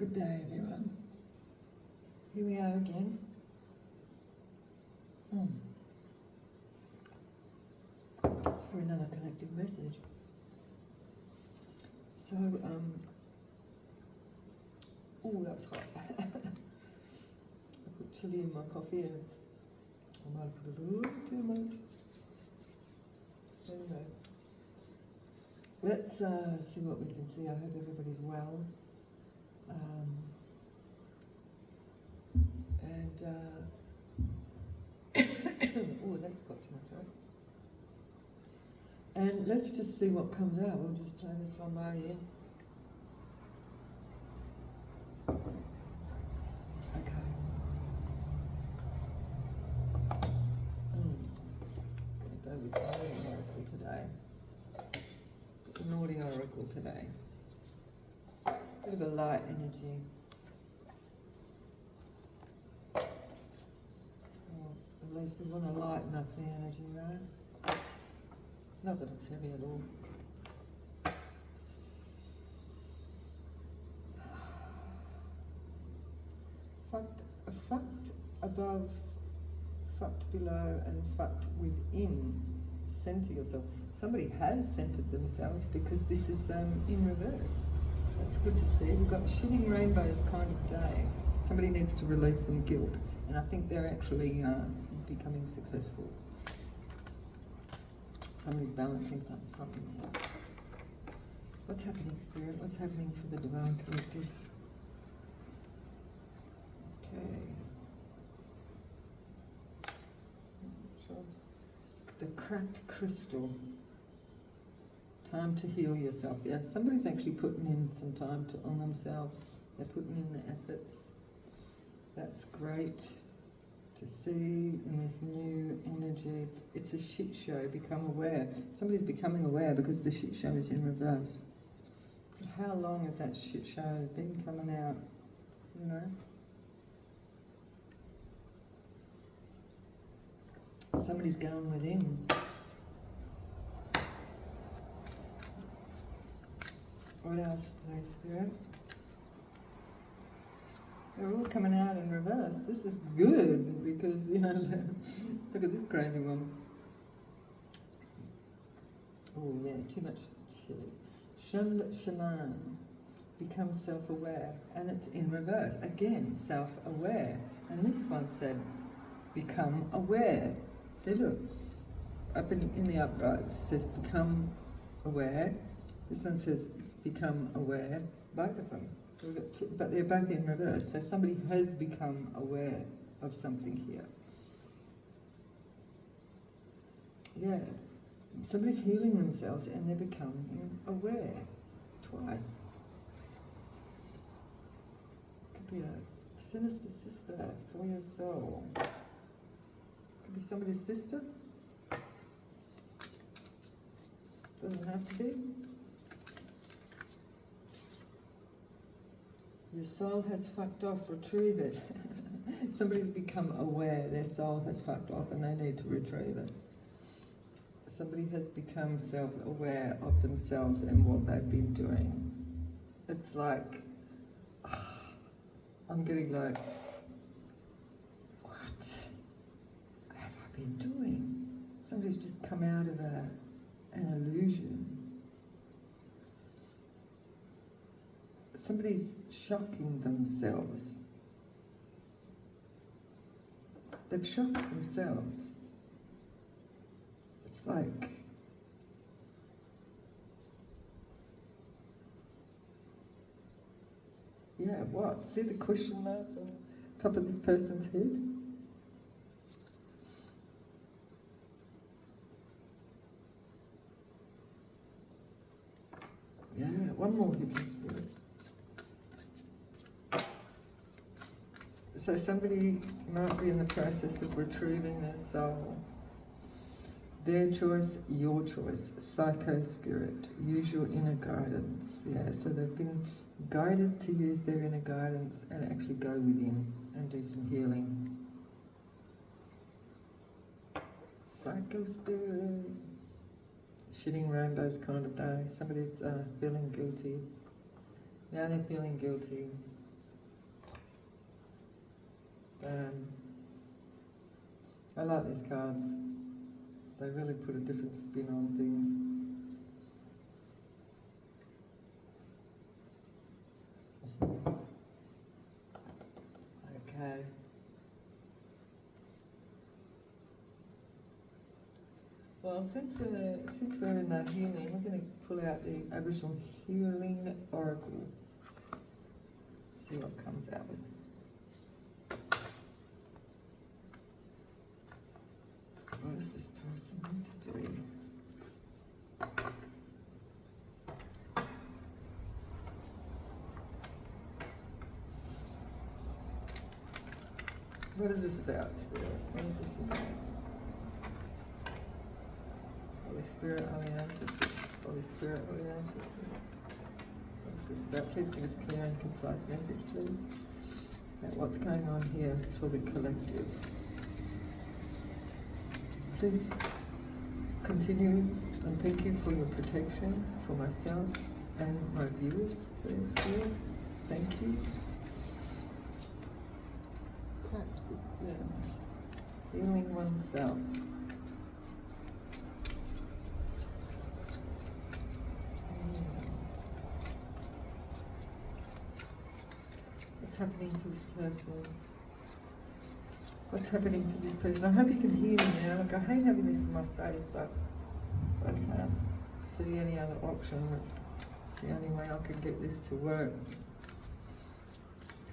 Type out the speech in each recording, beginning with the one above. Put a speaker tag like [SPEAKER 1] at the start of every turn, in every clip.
[SPEAKER 1] Good day, everyone. Here we are again. For another collective message. So, oh, that was hot. I put chili in my coffee and I might have put a little too much. Anyway, let's see what we can see. I hope everybody's well. Oh, that's got to my throat. And let's just see what comes out. We'll just play this one by ear. Okay. I'll go with the Naughty Oracle today. The Naughty Oracle today. Bit of a light energy. At least we want to lighten up the energy, right? Not that it's heavy at all. Fucked above, fucked below, and fucked within. Center yourself. Somebody has centered themselves because this is in reverse. That's good to see. We've got shitting rainbows kind of day. Somebody needs to release some guilt, and I think they're actually becoming successful. Somebody's balancing something here. What's happening, Spirit? What's happening for the Divine Collective? Okay. Sure. The cracked crystal. Time to heal yourself. Yeah, somebody's actually putting in some time on themselves. They're putting in the efforts. That's great to see in this new energy. It's a shit show. Become aware. Somebody's becoming aware because the shit show is in reverse. How long has that shit show been coming out? You know? Somebody's going within. What else, Holy Spirit? They're all coming out in reverse. This is good because, you know, look at this crazy one. Oh yeah, too much chili. Shaman, become self-aware, and it's in reverse. Again, self-aware. And this one said, become aware. See, look, up in the upright it says become aware. This one says become aware, both of them. So we've got two, but they're both in reverse. So somebody has become aware of something here. Yeah, somebody's healing themselves and they're becoming aware twice. Could be a sinister sister for your soul. Could be somebody's sister. Doesn't have to be. Your soul has fucked off, retrieve it. Somebody's become aware their soul has fucked off and they need to retrieve it. Somebody has become self-aware of themselves and what they've been doing. It's like, I'm getting like, what have I been doing? Somebody's just come out of an illusion. Somebody's shocking themselves. They've shocked themselves. It's like, yeah, what? See the question marks on top of this person's head? Yeah, one more hidden spirit. So somebody might be in the process of retrieving their soul. Their choice, your choice. Psycho spirit. Use your inner guidance. Yeah, so they've been guided to use their inner guidance and actually go within and do some healing. Psycho spirit. Shitting rainbows kind of day. Somebody's feeling guilty. Now they're feeling guilty. I like these cards. They really put a different spin on things. Okay. Well, since we're in that healing, we're going to pull out the Aboriginal Healing Oracle. See what comes out with this. What does this person need to do? What is this about, Spirit? What is this about? Holy Spirit, Holy Ancestors. Holy Spirit, Holy Ancestors. What is this about? Please give us clear and concise message, please. About what's going on here for the collective. Please continue, and thank you for your protection for myself and my viewers, please, Spirit. Thank you. Yeah. Healing oneself. What's happening for this person? What's happening for this person? I hope you can hear me now. Look, I hate having this in my face, but I can't see any other option. It's the only way I can get this to work.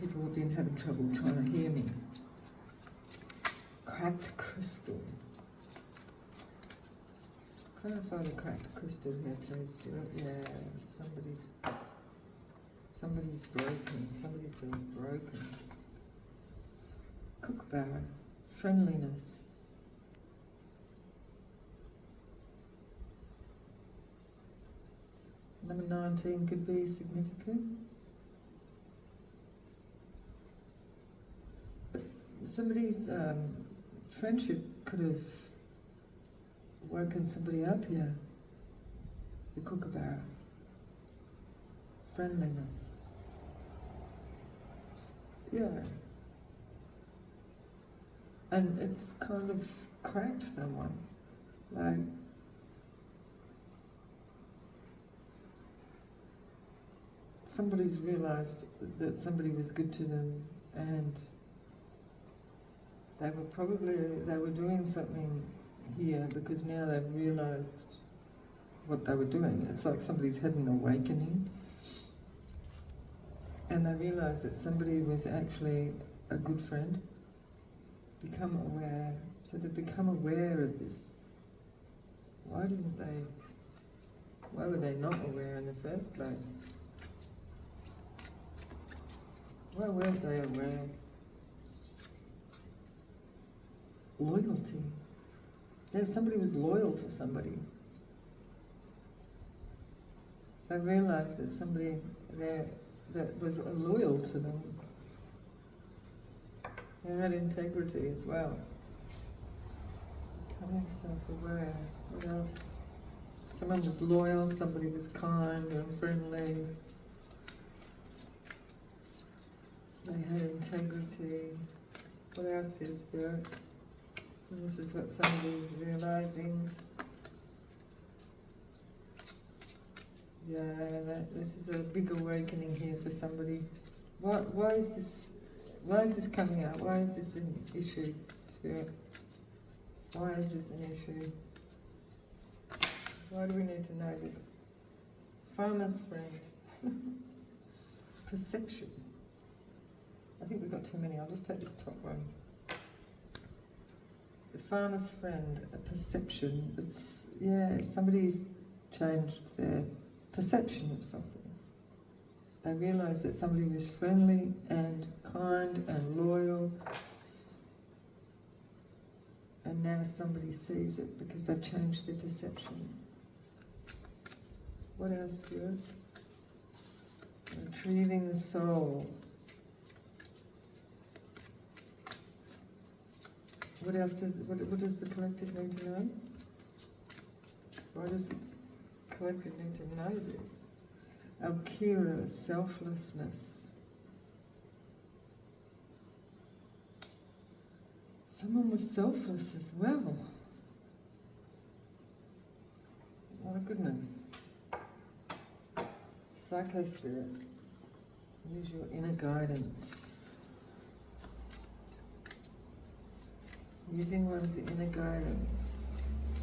[SPEAKER 1] People have been having trouble trying to hear me. Cracked crystal. Can I find a cracked crystal here, please? Yeah, somebody's broken. Somebody feels broken. Kookaburra. Friendliness. Number 19 could be significant. Somebody's friendship could have woken somebody up here. The Kookaburra. Friendliness. Yeah. And it's kind of cracked someone. Like, somebody's realised that somebody was good to them, and they were doing something here because now they've realised what they were doing. It's like somebody's had an awakening, and they realised that somebody was actually a good friend. Become aware. So they've become aware of this. Why were they not aware in the first place? Why weren't they aware? Loyalty. Yeah, somebody was loyal to somebody. They realised that somebody there that was loyal to them. They had integrity as well. Becoming self-aware. What else? Someone was loyal, somebody was kind and friendly. They had integrity. What else is Spirit? And this is what somebody is realising. Yeah, this is a big awakening here for somebody. Why is this coming out? Why is this an issue, Spirit? Why is this an issue? Why do we need to know this? Farmer's friend. Perception. I think we've got too many. I'll just take this top one. The farmer's friend, a perception. Somebody's changed their perception of something. They realised that somebody was friendly and kind and loyal, and now somebody sees it because they've changed their perception. What else, Spirit? Retrieving the soul. What else? What does the collective need to know? Why does the collective need to know this? Alkira, selflessness. Someone was selfless as well. My goodness. Psycho spirit, use your inner guidance. Using one's inner guidance.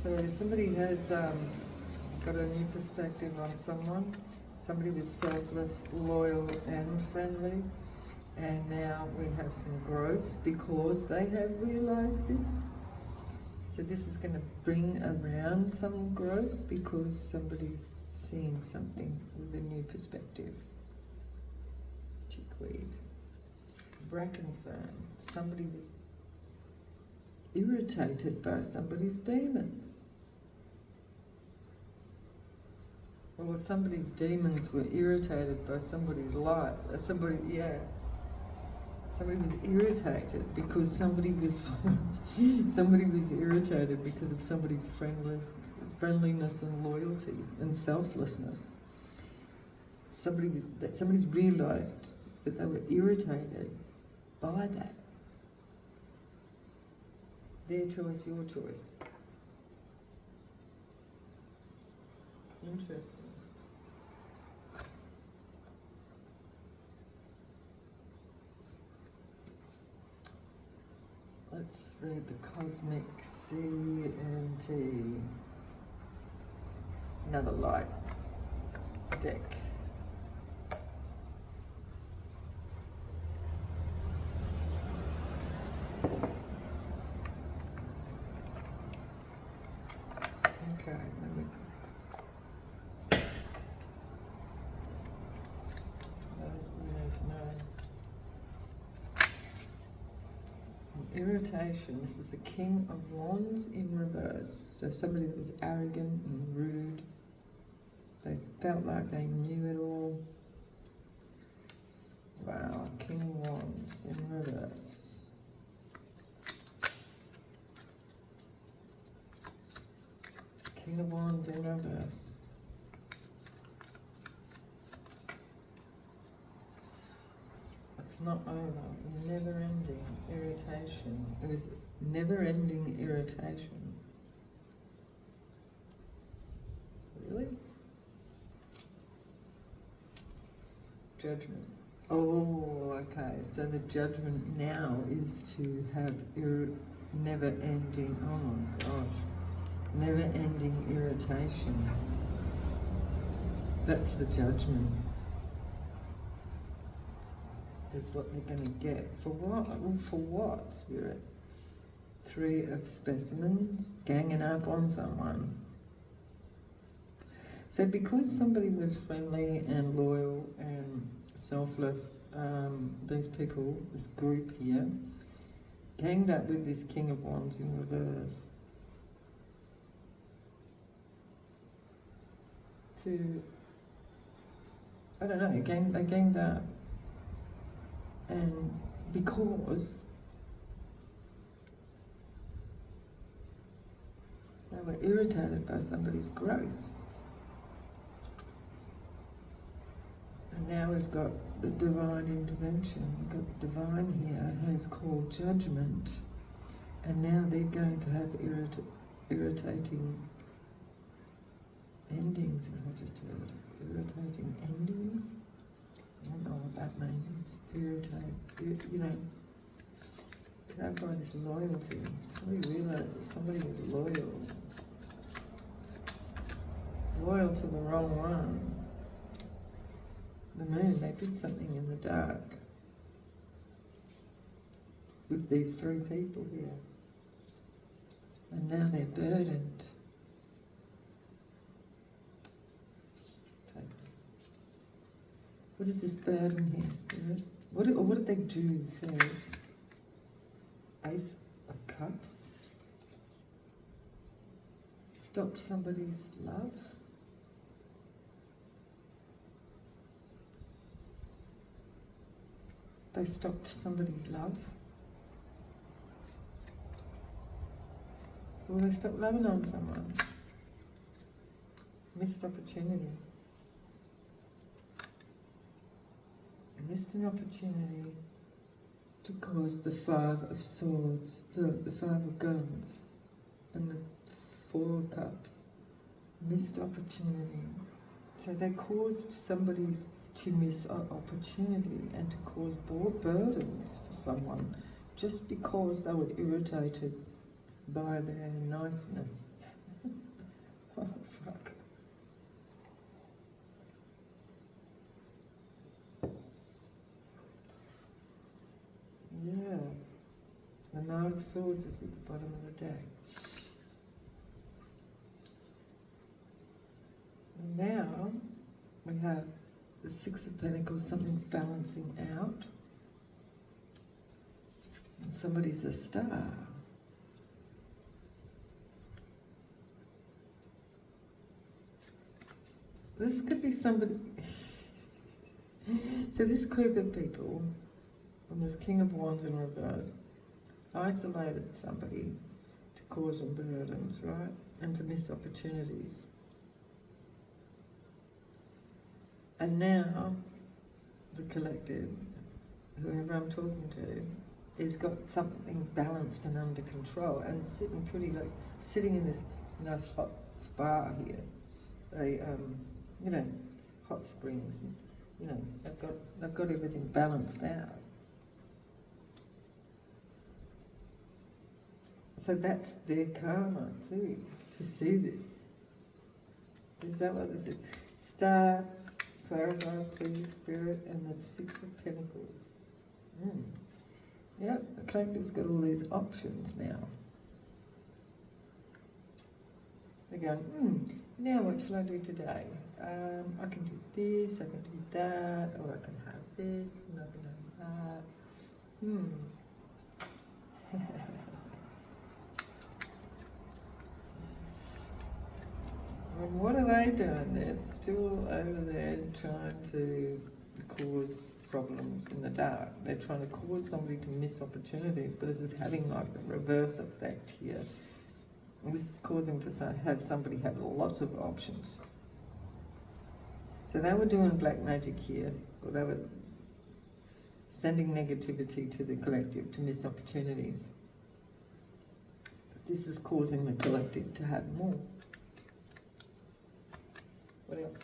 [SPEAKER 1] So somebody has got a new perspective on someone. Somebody was selfless, loyal and friendly. And now we have some growth because they have realised this. So this is going to bring around some growth because somebody's seeing something with a new perspective. Chickweed. Bracken fern. Somebody was irritated by somebody's demons. Or somebody's demons were irritated by somebody's light. Somebody was irritated because somebody was irritated because of somebody's friendliness and loyalty and selflessness. Somebody's realised that they were irritated by that. Their choice, your choice. Interesting. Let's read the Cosmic CNT. Another light deck. Okay, let me. Those you need to know. Irritation. This is the King of Wands in reverse. So somebody that was arrogant and rude. They felt like they knew it all. Wow, King of Wands in reverse. King of Wands in reverse. It's not over. Never-ending irritation. It was never-ending irritation. Really? Judgment. Oh, okay. So the judgment now is to have never-ending. Oh my gosh. Never-ending irritation. That's the judgment. Is what they're going to get. For what? Well, for what, Spirit? 3 of specimens, ganging up on someone. So because somebody was friendly and loyal and selfless, these people, this group here, ganged up with this King of Wands in reverse. I don't know, they ganged up. And because they were irritated by somebody's growth. And now we've got the divine intervention. We've got the divine here has called judgment. And now they're going to have irritating endings. I just heard irritating endings. I don't know what that means. Irritate, you know, clarify this loyalty. Somebody realised that somebody was loyal. Loyal to the wrong one. The moon, they did something in the dark. With these 3 people here. And now they're burdened. What is this burden here, Spirit? What did they do first? Ace of Cups? Stopped somebody's love? They stopped somebody's love? Or they stopped loving on someone? Missed opportunity. Missed an opportunity to cause the Five of Swords, the Five of Guns, and the Four of Cups. Missed opportunity. So they caused somebody to miss an opportunity and to cause burdens for someone just because they were irritated by their niceness. Oh, fuck. Yeah. The Knight of Swords is at the bottom of the deck. And now we have the Six of Pentacles, something's balancing out. And somebody's a star. This could be somebody. So this group of people, and this King of Wands in reverse, isolated somebody to cause them burdens, right? And to miss opportunities. And now, the collective, whoever I'm talking to, has got something balanced and under control and sitting in this nice hot spa here. They, hot springs, and, they've got everything balanced out. So that's their karma too, to see this. Is that what this is? Star, clarify please, Spirit, and the Six of Pentacles. Yep, the collective's got all these options now. They're going, now what shall I do today? I can do this, I can do that, or I can have this, and I can have that. And what are they doing? They're still over there trying to cause problems in the dark. They're trying to cause somebody to miss opportunities, but this is having like the reverse effect here. And this is causing to have somebody have lots of options. So they were doing black magic here, or they were sending negativity to the collective to miss opportunities. But this is causing the collective to have more. What else?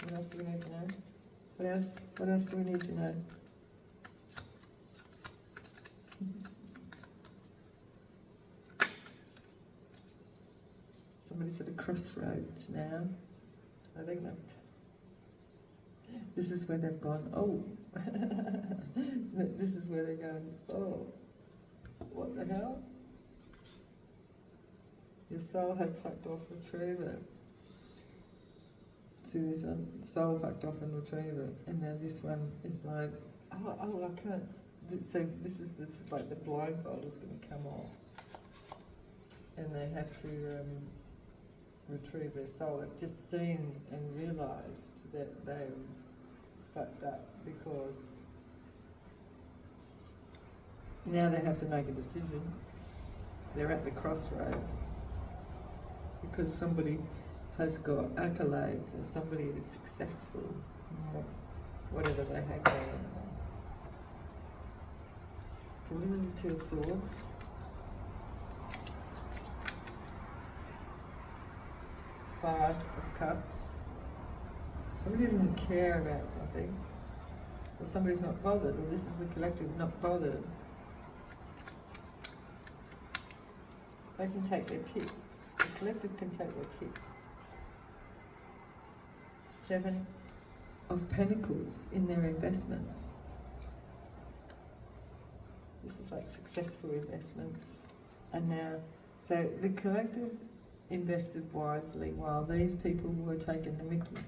[SPEAKER 1] What else do we need to know? What else do we need to know? Somebody's at a crossroads now. I think that this is where they've gone, oh. This is where they're going, oh, what the hell? Your soul has fucked off retriever. See this one? Soul fucked off and retriever. And now this one is like, oh, I can't. So this is like the blindfold is going to come off. And they have to retrieve their soul. They've just seen and realised that they fucked up because now they have to make a decision. They're at the crossroads because somebody has got accolades or somebody is successful in whatever they have going on. So this is the Two of Swords. Five of Cups. Somebody doesn't care about something, or somebody's not bothered, or this is the collective not bothered. They can take their pick. The collective can take their pick. Seven of Pentacles in their investments. This is like successful investments. And now, so the collective invested wisely while these people were taking the mickey.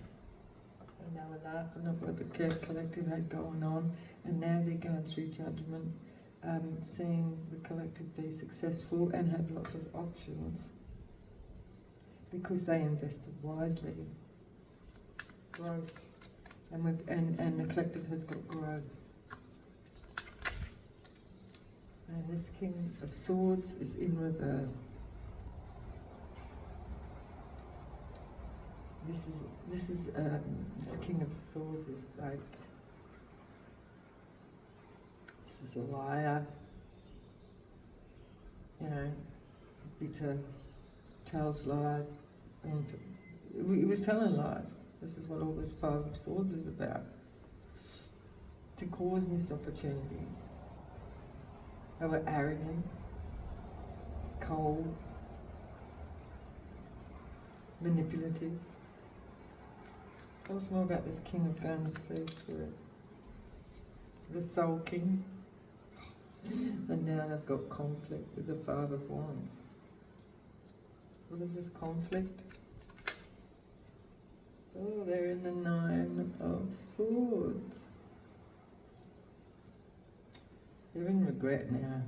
[SPEAKER 1] And they were laughing at what the collective had going on, and now they're going through judgment, seeing the collective be successful and have lots of options because they invested wisely. Growth. And the collective has got growth. And this King of Swords is in reverse. This King of Swords is like This is a liar. You know, bitter, tells lies. And he was telling lies. This is what all this Five of Swords is about. To cause missed opportunities. They were arrogant, cold, manipulative. Tell us more about this King of Guns, please, Spirit. The Soul King. And now they've got conflict with the Five of Wands. What is this conflict? Oh, they're in the Nine of Swords. They're in regret now.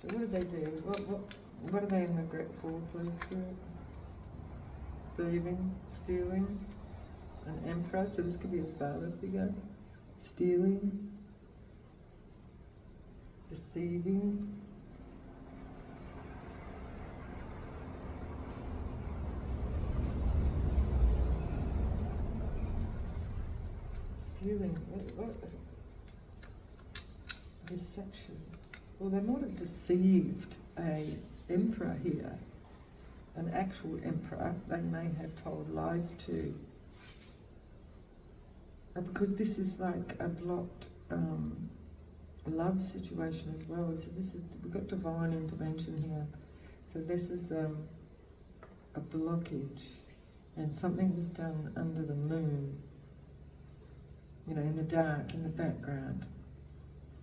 [SPEAKER 1] So what did they do? What are they in regret for, please, Spirit? Thieving, stealing, an Emperor, so this could be a father figure. Stealing, deceiving, stealing, what? Deception. Well, they might have deceived a emperor here, an actual emperor. They may have told lies to. Because this is like a blocked love situation as well. So this is, we've got divine intervention here. So this is a blockage, and something was done under the moon, you know, in the dark, in the background,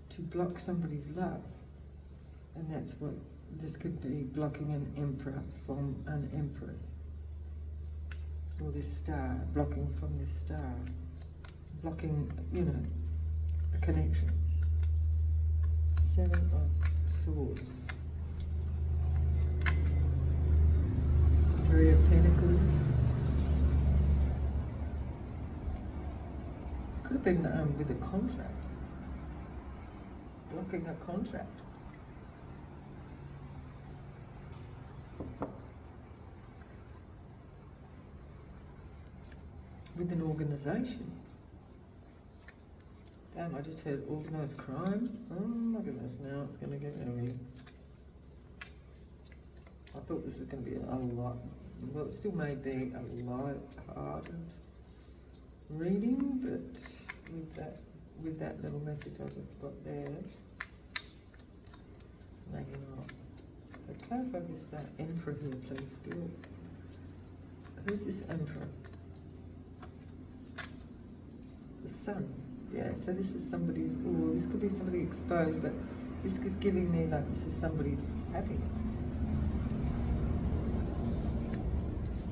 [SPEAKER 1] to block somebody's love. And that's what this could be, blocking an emperor from an empress. Or this star, blocking from this star. Blocking, you know, a connection. Seven of Swords. Three of Pentacles. Could have been with a contract. Blocking a contract. With an organisation. Damn, I just heard organised crime. Oh my goodness, now it's going to get heavy. I thought this was going to be a lot, well, it still may be a light-hearted reading, but with that little message I just got there, maybe not. So clarify this Emperor here, please, Spirit. Who's this Emperor? The Sun. Yeah, so this is somebody's, oh, this could be somebody exposed, but this is giving me like this is somebody's happiness.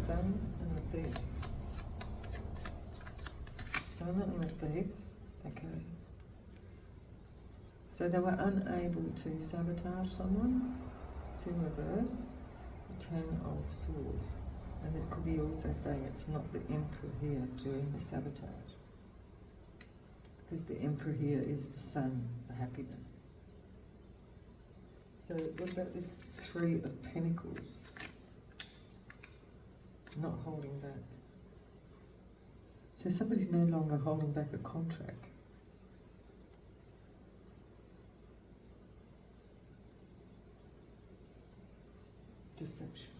[SPEAKER 1] Sun and the Thief. Sun and the Thief. Okay. So they were unable to sabotage someone. It's in reverse. The Ten of Swords. And it could be also saying it's not the Emperor here doing the sabotage. Because the Emperor here is the Sun, the happiness. So what about this Three of Pentacles? Not holding back. So somebody's no longer holding back a contract. Deception.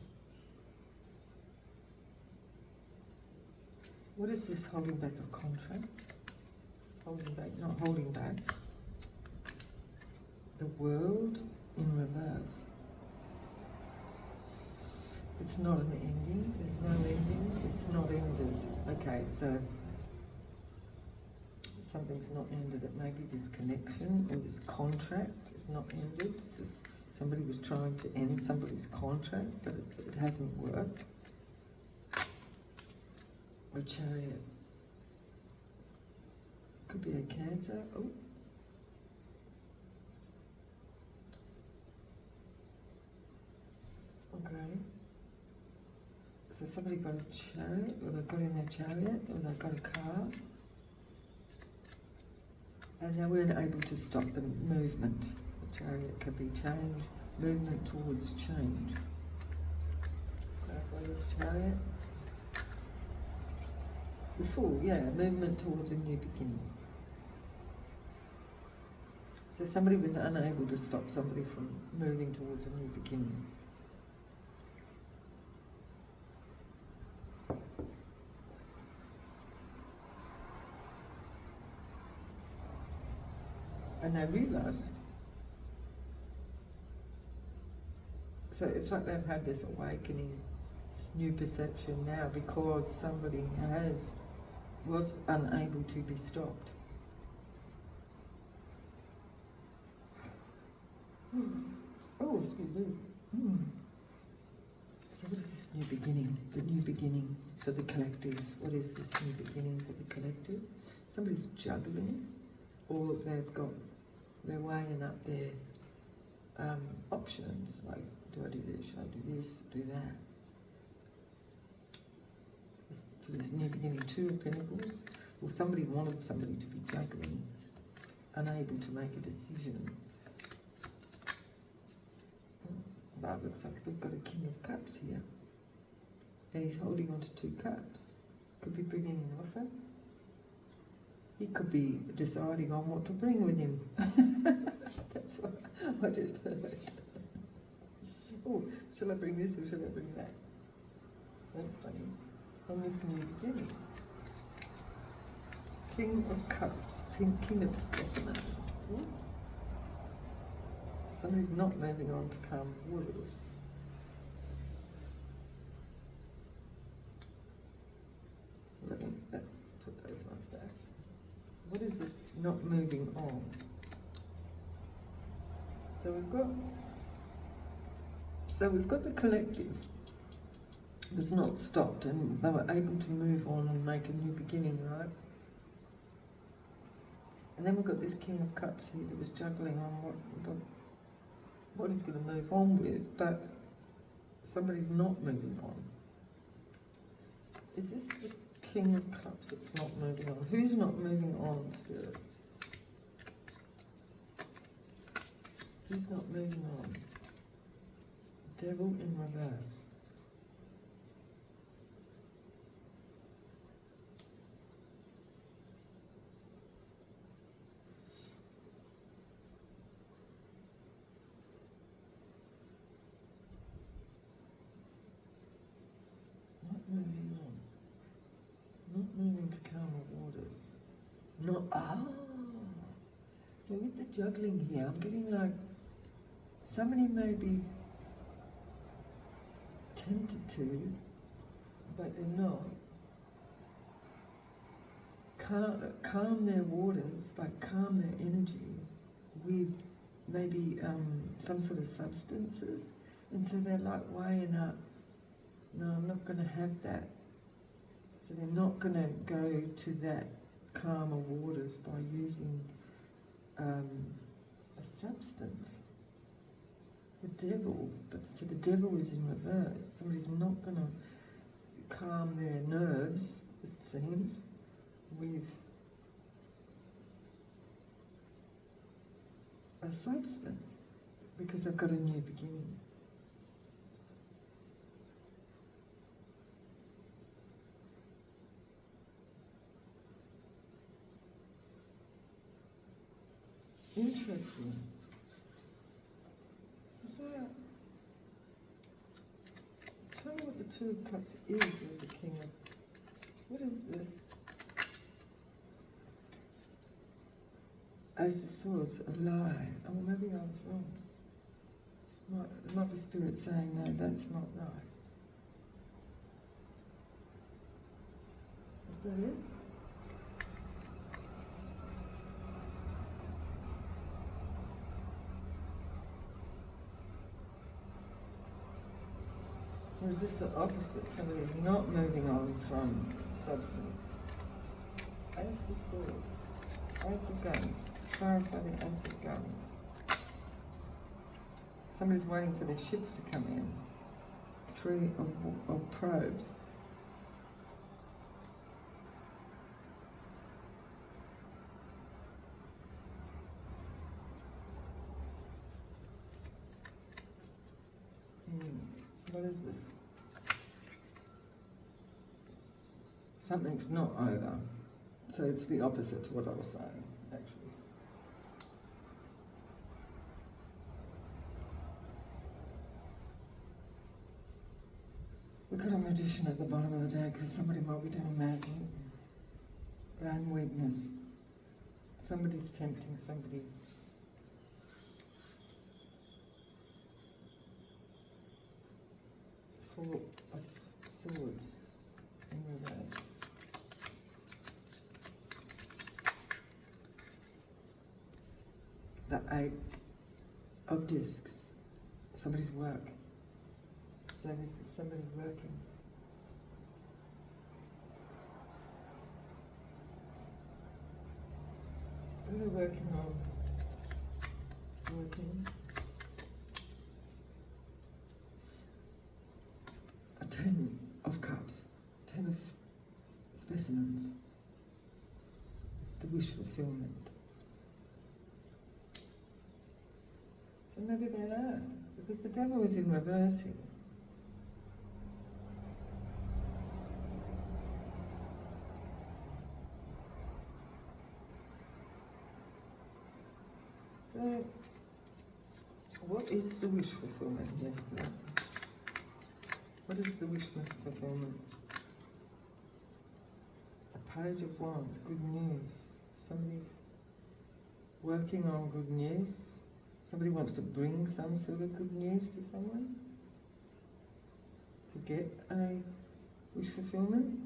[SPEAKER 1] What is this holding back a contract? Holding back, not holding back. The World in reverse. It's not an ending, there's no ending, it's not ended. Okay, so something's not ended. It may be this connection or this contract is not ended. This is, somebody was trying to end somebody's contract, but it hasn't worked. A Chariot. Could be a Cancer. Oh. Okay. So somebody got a chariot, or they got in their chariot, or they got a car, and they weren't able to stop the movement. The chariot could be change, movement towards change. Clarify this Chariot. The full, yeah, movement towards a new beginning. So somebody was unable to stop somebody from moving towards a new beginning. And they realised. So it's like they've had this awakening, this new perception now because somebody was unable to be stopped. Oh, excuse me. So what is this new beginning? The new beginning for the collective. What is this new beginning for the collective? Somebody's juggling, or they're weighing up their options, like, do I do this, should I do this, do that? For this new beginning, 2 of Pentacles, or somebody wanted somebody to be juggling, unable to make a decision. But it looks like we've got a King of Cups here. And he's holding on to 2 cups. Could be bringing an offer. He could be deciding on what to bring with him. That's what I just heard. Oh, shall I bring this or shall I bring that? That's funny. On this new beginning. King of Cups, King of Specimens. Somebody's not moving on to calm waters. Let me put those ones back. What is this not moving on? So we've got the collective that's not stopped, and they were able to move on and make a new beginning, right? And then we've got this King of Cups here that was juggling on what he's going to move on with, but somebody's not moving on. Is this the King of Cups that's not moving on? Who's not moving on, Spirit? Who's not moving on? Devil in reverse. Not moving on. Not moving to calmer waters. So with the juggling here, I'm getting like somebody may be tempted to, but they're not. Calm their waters, like calm their energy with maybe some sort of substances. And so they're like weighing up, no, I'm not going to have that. So they're not going to go to that calmer waters by using a substance. The devil, so the devil is in reverse. Somebody's not going to calm their nerves, it seems, with a substance because they've got a new beginning. Interesting. So, tell me what the 2 of Cups is with the King of... What is this? Ace of Swords, a lie. Oh, maybe I was wrong. There might be Spirit saying, no, that's not right. Is that it? Or is this the opposite? Somebody's not moving on from substance. Ace of Swords. Ace of Guns. Clarify the Ace of Guns. Somebody's waiting for their ships to come in. 3 of Probes. What is this? Something's not over. So it's the opposite to what I was saying, actually. We've got a magician at the bottom of the deck because somebody might be doing magic. And weakness. Somebody's tempting somebody. Four of Swords in reverse. The Eight of Discs. Somebody's work. So this is somebody working. What are they working on? Working. A 10 of Cups. 10 of Specimens. The wish fulfillment. So maybe they are, because the devil is in reverse here. So, what is the wish fulfillment? Yes, no. What is the wish fulfillment? A Page of Wands, good news. Somebody's working on good news. Somebody wants to bring some sort of good news to someone to get a wish fulfillment.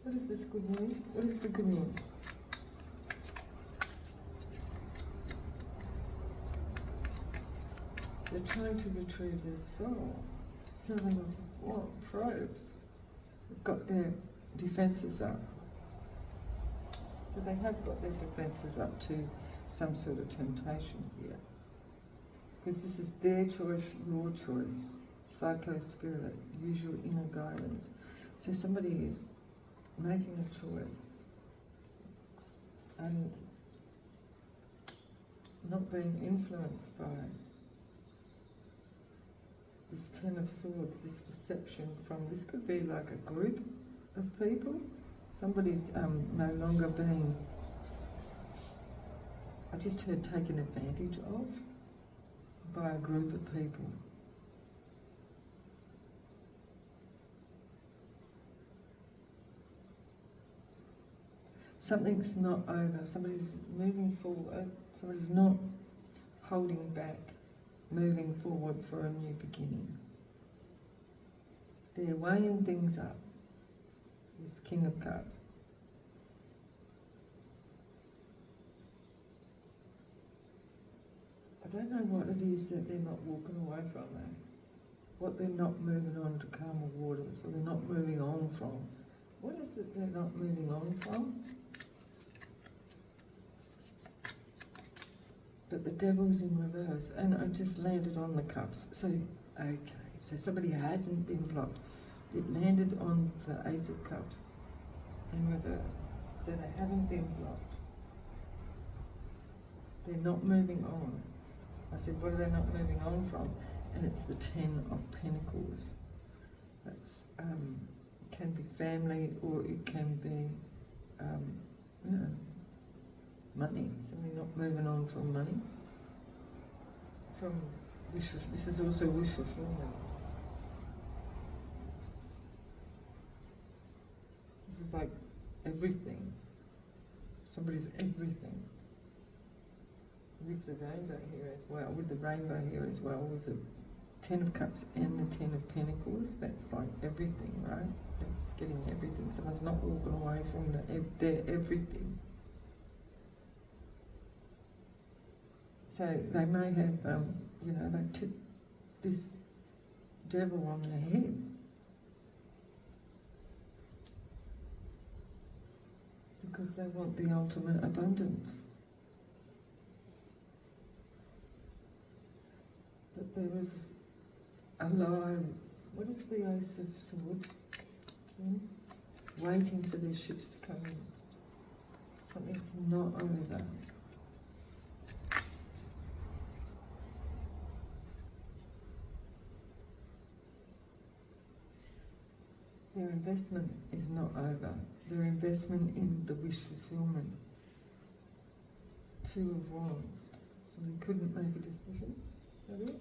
[SPEAKER 1] What is this good news? What is the good news? They're trying to retrieve their soul. 7 of probes. They've got their defences up. So they have got their defences up to some sort of temptation here. Because this is their choice, your choice. Psycho spirit, usual inner guidance. So somebody is making a choice and not being influenced by this 10 of Swords, this deception from, this could be like a group of people. Somebody's no longer being, I just heard, taken advantage of by a group of people. Something's not over, somebody's moving forward, somebody's not holding back, moving forward for a new beginning. They're weighing things up. This King of Cups. I don't know what it is that they're not walking away from, though. What they're not moving on to calmer waters, or they're not moving on from. What is it they're not moving on from? But the devil's in reverse, and I just landed on the cups. So, okay, so somebody hasn't been blocked. It landed on the Ace of Cups in reverse. So they haven't been blocked. They're not moving on. I said, what are they not moving on from? And it's the 10 of Pentacles. That's can be family, or it can be, you know, money. Somebody not moving on from money. From this is also wish fulfillment. This is like everything. Somebody's everything. With the rainbow here as well. With the rainbow here as well. With the 10 of Cups and the 10 of Pentacles. That's like everything, right? That's getting everything. Someone's not walking away from their everything. So they may have, you know, they tip this devil on the head. Because they want the ultimate abundance. But there is a lie. What is the Ace of Swords? Waiting for their ships to come in. Something's not over. Their investment is not over. Their investment in the wish fulfillment. Two of Wands. Somebody couldn't make a decision. Is that it?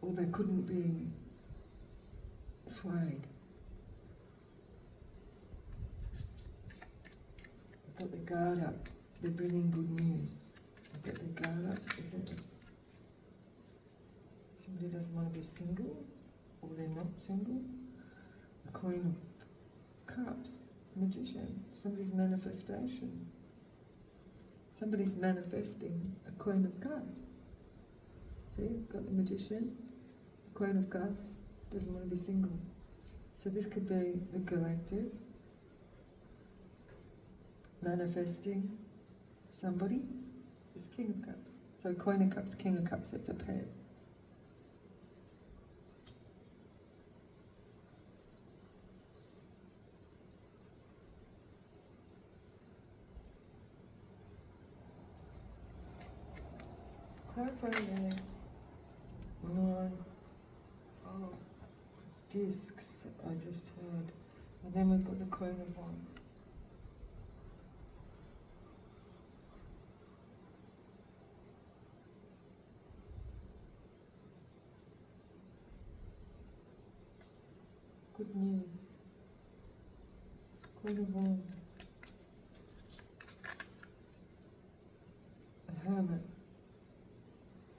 [SPEAKER 1] Or they couldn't be swayed. They've got their guard up. They're bringing good news. They've got their guard up. Isn't it? Somebody doesn't want to be single, or they're not single. The Queen of Cups, Magician. Somebody's manifestation. Somebody's manifesting a Queen of Cups. See, got the Magician, the Queen of Cups, doesn't want to be single. So this could be the collective, manifesting somebody, is King of Cups. So Queen of Cups, King of Cups, that's a pair. Clarifying there. 9 discs I just heard. And then we've got the Queen of Wands. Good news. Queen of Wands. A Hermit.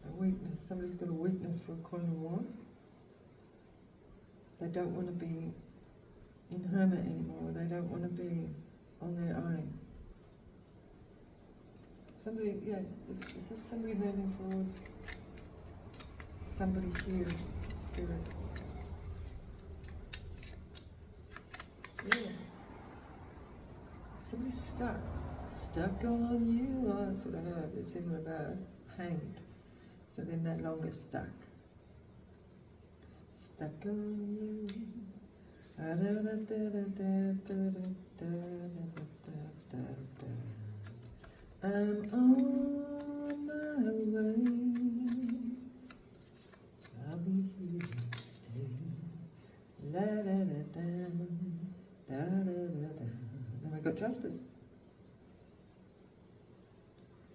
[SPEAKER 1] A weakness. Somebody's got a weakness for a Queen of Wands. They don't want to be in Hermit anymore. They don't want to be on their own. Somebody, yeah, is this somebody moving towards somebody here, spirit? Yeah. Somebody's stuck. Stuck on you. Oh, that's what I heard. It's in reverse. Hanged. So they're no longer stuck. Stuck on you. I'm on my way. I'll be here to stay. La da da da, da da da da. Then we got Justice.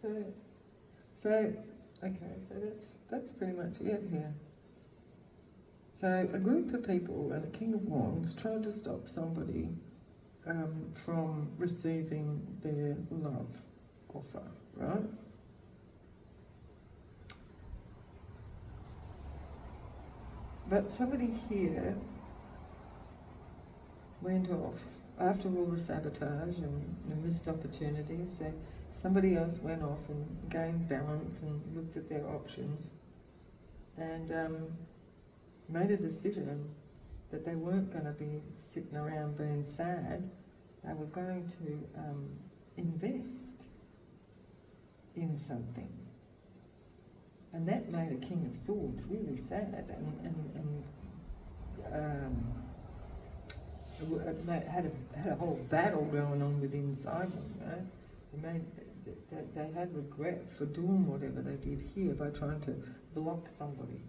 [SPEAKER 1] So that's pretty much it here. So a group of people and a King of Wands tried to stop somebody from receiving their love offer, right? But somebody here went off after all the sabotage and the missed opportunities. So somebody else went off and gained balance and looked at their options and made a decision that they weren't going to be sitting around being sad. They were going to invest in something. And that made a King of Swords really sad it had a whole battle going on within inside them, you know? They had regret for doing whatever they did here by trying to block somebody.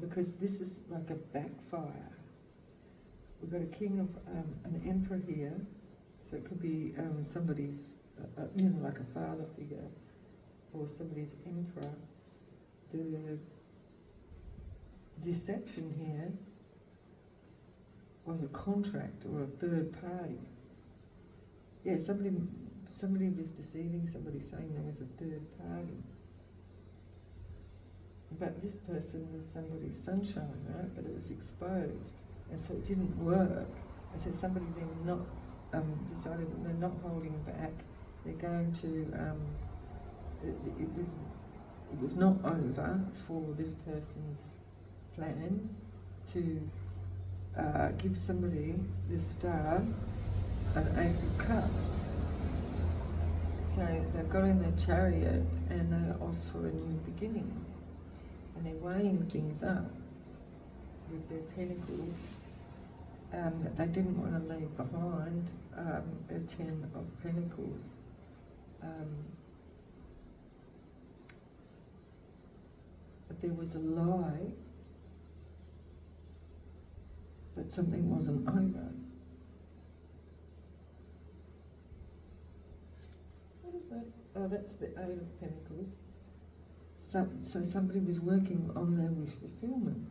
[SPEAKER 1] Because this is like a backfire. We've got a king of, an emperor here, so it could be somebody's, like a father figure, or somebody's emperor. The deception here was a contract or a third party. Yeah, somebody was deceiving somebody, saying there was a third party. But this person was somebody's sunshine, right? But it was exposed, and so it didn't work. And so somebody then decided that they're not holding back. They're going to. It was not over for this person's plans to give somebody this star an Ace of Cups. So they've got in their chariot and they're off for a new beginning. And they're weighing things up with their pentacles that they didn't want to leave behind a Ten of Pentacles. But there was a lie, but something wasn't over. What is that? Oh, that's the Eight of Pentacles. So somebody was working on their wish fulfillment.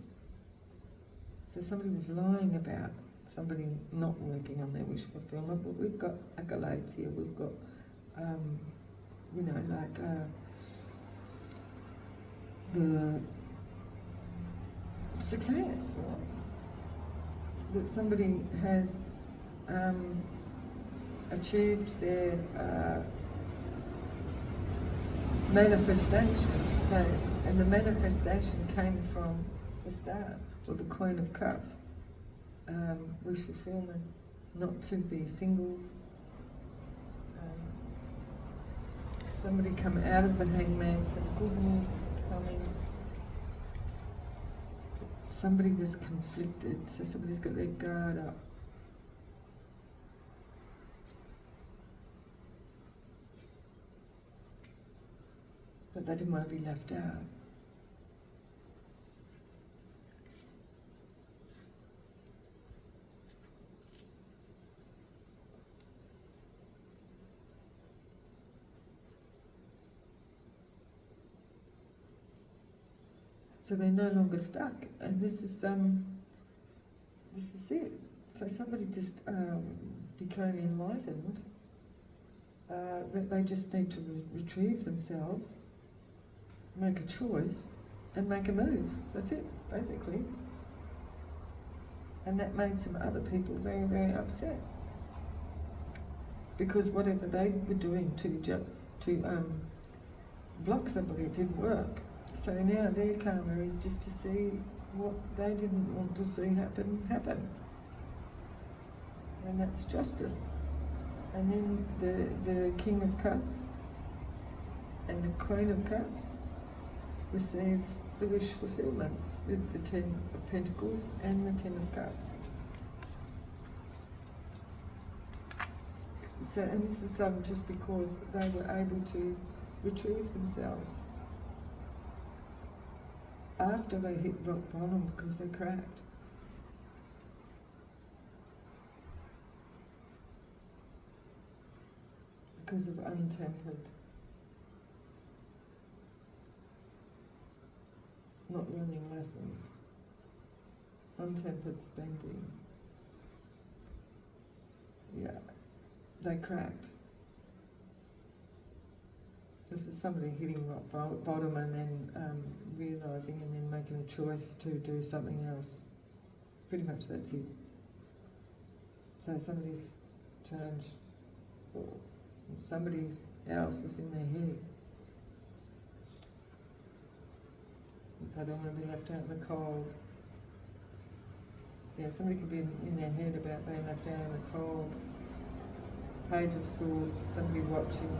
[SPEAKER 1] So somebody was lying about somebody not working on their wish fulfillment, but we've got accolades here. We've got, you know, like the success, right? That somebody has achieved their manifestation. So, and the manifestation came from the Star, or the Queen of Cups. Wish fulfillment, not to be single. Somebody come out of the Hangman, so the good news is coming. Somebody was conflicted, so somebody's got their guard up. But they didn't want to be left out. So they're no longer stuck, and this is it. So somebody just became enlightened that they just need to retrieve themselves, make a choice, and make a move. That's it, basically. And that made some other people very, very upset, because whatever they were doing to block somebody, it didn't work. So now their karma is just to see what they didn't want to see happen. And that's justice. And then the King of Cups and the Queen of Cups receive the wish fulfillments with the Ten of Pentacles and the Ten of Cups. So, and this is just because they were able to retrieve themselves after they hit rock bottom, because they cracked. Because of untempered, not learning lessons, untempered spending. Yeah, they cracked. This is somebody hitting rock bottom and then realising and then making a choice to do something else. Pretty much that's it. So somebody's changed, or somebody else is in their head. They don't want to be left out in the cold. Yeah, somebody could be in their head about being left out in the cold. Page of Swords, somebody watching.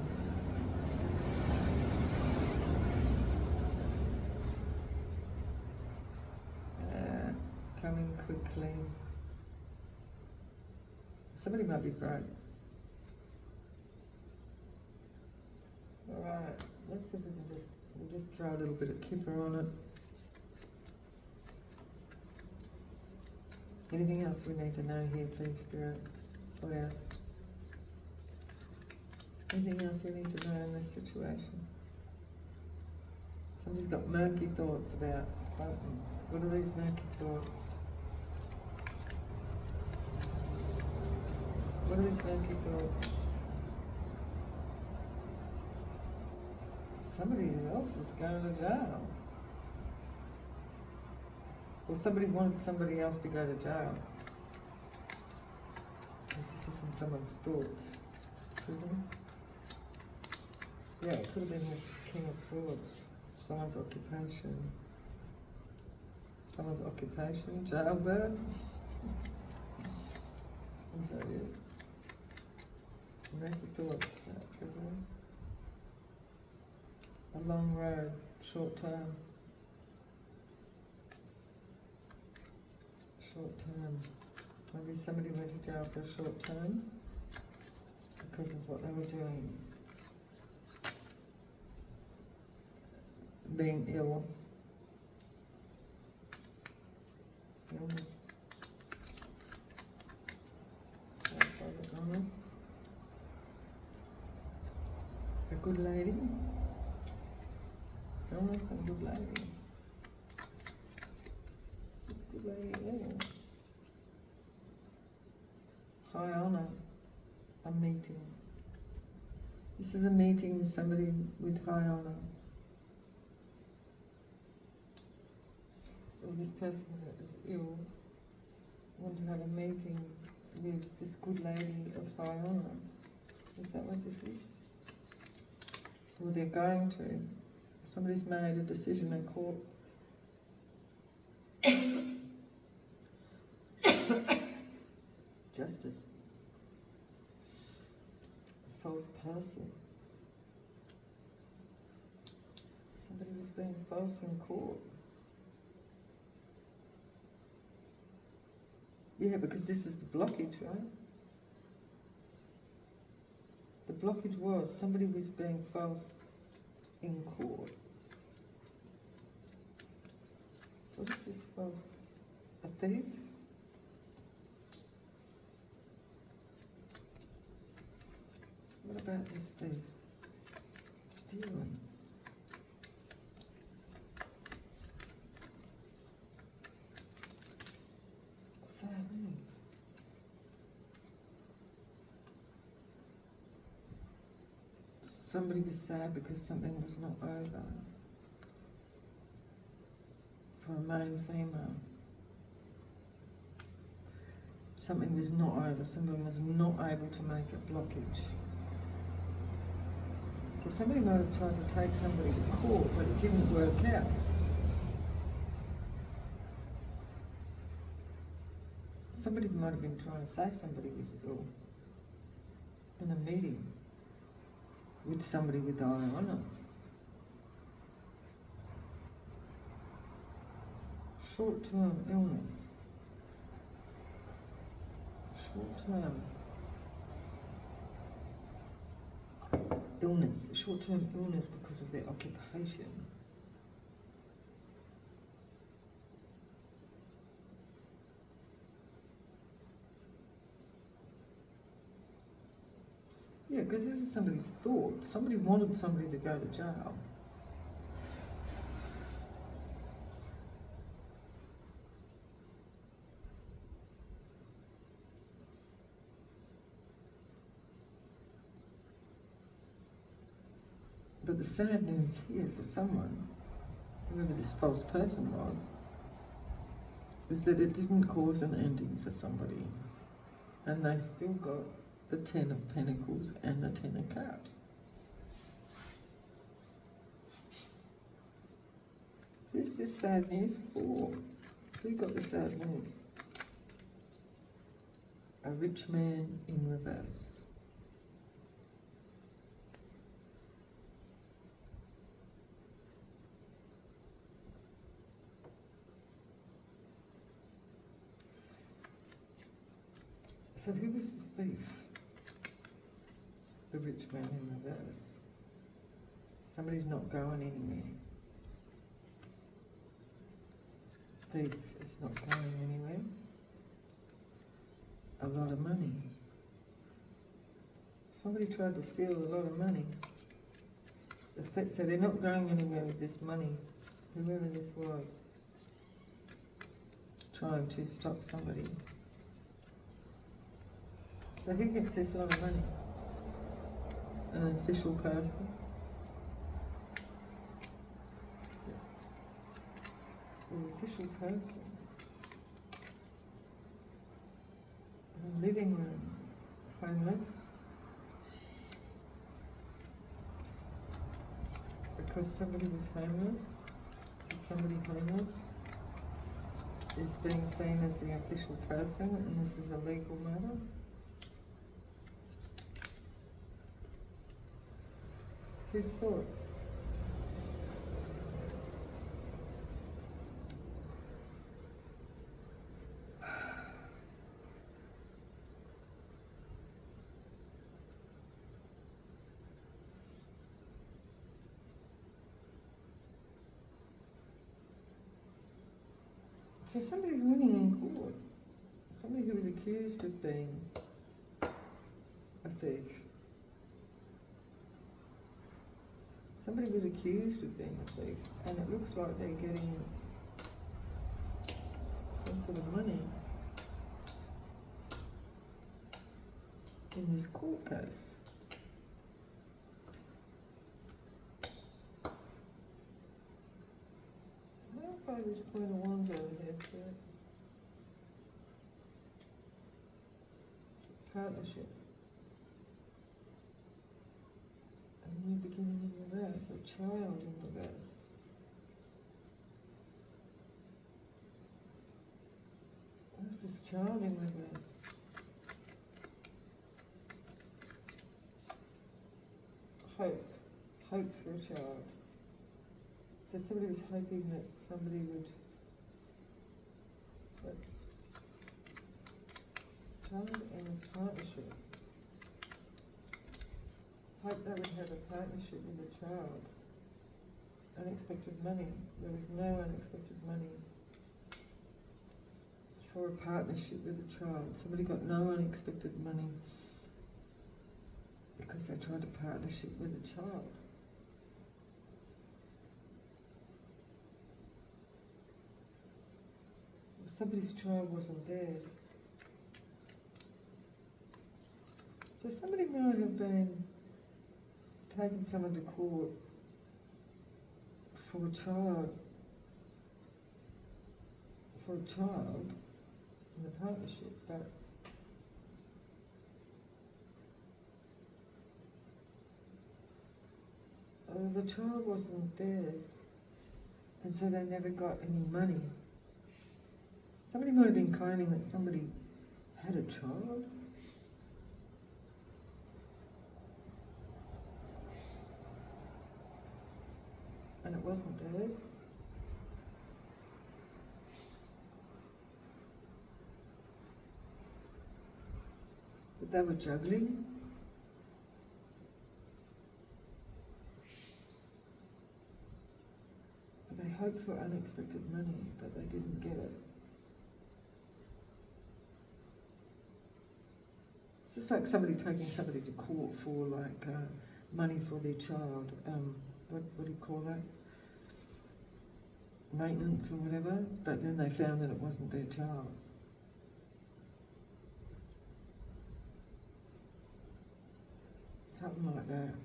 [SPEAKER 1] Coming quickly. Somebody might be broke. Alright, let's see if we can we'll just throw a little bit of kipper on it. Anything else we need to know here, please, Spirit? What else? Anything else we need to know in this situation? Somebody's got murky thoughts about something. What are these murky thoughts? What are these murky thoughts? Somebody else is going to jail. Or somebody wanted somebody else to go to jail. Because this isn't someone's thoughts. Prison? Yeah, it could have been this King of Swords. Someone's occupation. Someone's occupation, jailbird. Is that it? Murky thoughts about prison. A long road, short term. Short term. Maybe somebody went to jail for a short term because of what they were doing. Being ill. Illness. Illness. A good lady. Illness and good lady. This good lady there. High honour. A meeting. This is a meeting with somebody with high honour. Or this person that is ill want to have a meeting with this good lady of high honour. Is that what this is? Or they're going to. Somebody's made a decision in court. Justice. A false person. Somebody was being false in court. Yeah, because this was the blockage, right? The blockage was somebody was being false in court. What is this false? A thief? What about this thief? Stealing. Sad news. Somebody was sad because something was not over for a male and female. Something was not over. Someone was not able to make a blockage. So somebody might have tried to take somebody to court, but it didn't work out. Somebody might have been trying to say somebody was ill in a meeting with somebody with high honour. Short-term illness. Short-term illness. Short-term illness because of their occupation. Yeah, because this is somebody's thought. Somebody wanted somebody to go to jail. But the sad news here for someone, whoever this false person was, is that it didn't cause an ending for somebody. And they still got the 10 of Pentacles and the 10 of Cups. Who's this sad news for? Who got the sad news? A rich man in reverse. So who was the thief? The rich man in reverse. Somebody's not going anywhere. Thief is not going anywhere. A lot of money. Somebody tried to steal a lot of money. So they're not going anywhere with this money. Whoever this was, trying to stop somebody. So who gets this lot of money? An official person? An official person? In a living room? Homeless? Because somebody was homeless? So somebody homeless is being seen as the official person and this is a legal matter? His thoughts. So somebody's winning in court. Somebody who was accused of being a thief. Somebody was accused of being a thief, and it looks like they're getting some sort of money in this court case. I don't find this Queen of Wands over there, so partnership. A new beginning in reverse, a child in reverse. What's this child in reverse? Hope. Hope for a child. So somebody was hoping that somebody would... But child and his partnership. Hope they would have a partnership with a child. Unexpected money. There was no unexpected money for a partnership with a child. Somebody got no unexpected money because they tried a partnership with a child. Somebody's child wasn't theirs. So somebody might have been taking someone to court for a child in the partnership, but the child wasn't theirs, and so they never got any money. Somebody might have been claiming that somebody had a child. And it wasn't theirs. But they were juggling. They hoped for unexpected money, but they didn't get it. It's just like somebody taking somebody to court for money for their child. What do you call that? Maintenance or whatever, but then they found that it wasn't their child. Something like that.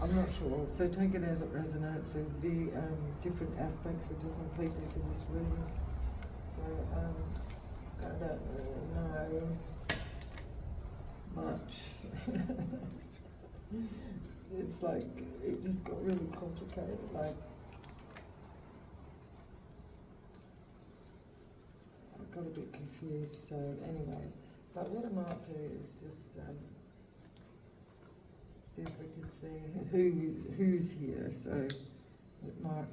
[SPEAKER 1] I'm not sure. So take it as it resonates. There'll be different aspects for different people in this reading. So I don't really know much. It's like it just got really complicated. Like I got a bit confused. So anyway, but what I might do is just. See if we can see who's here, so it might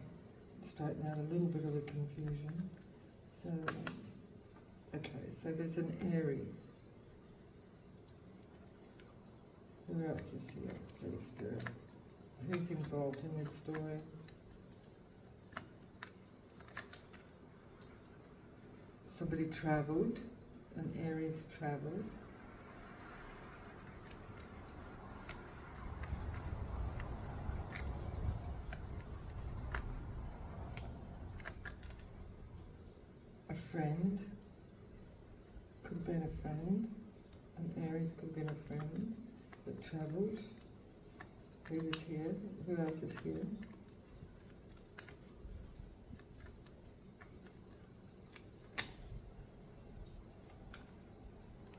[SPEAKER 1] straighten out a little bit of the confusion. So, okay, so there's an Aries. Who else is here? Please, Spirit. Who's involved in this story? Somebody travelled, an Aries travelled. Friend, could have been a friend, an Aries could have been a friend that travelled. Who was here? Who else is here?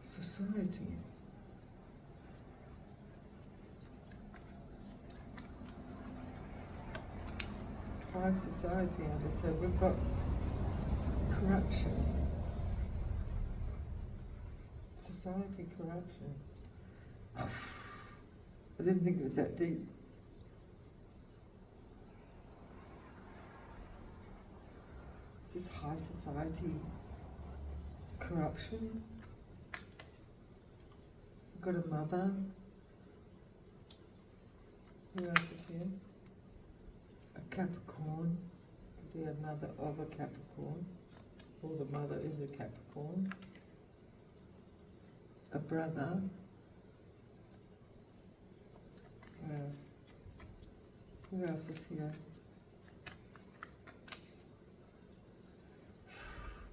[SPEAKER 1] Society. High society, I just said, we've got corruption. Society corruption. I didn't think it was that deep. Is this high society corruption? I've got a mother. Who else is here? A Capricorn. Could be a mother of a Capricorn. Or the mother is a Capricorn. A brother. Who else? Who else is here?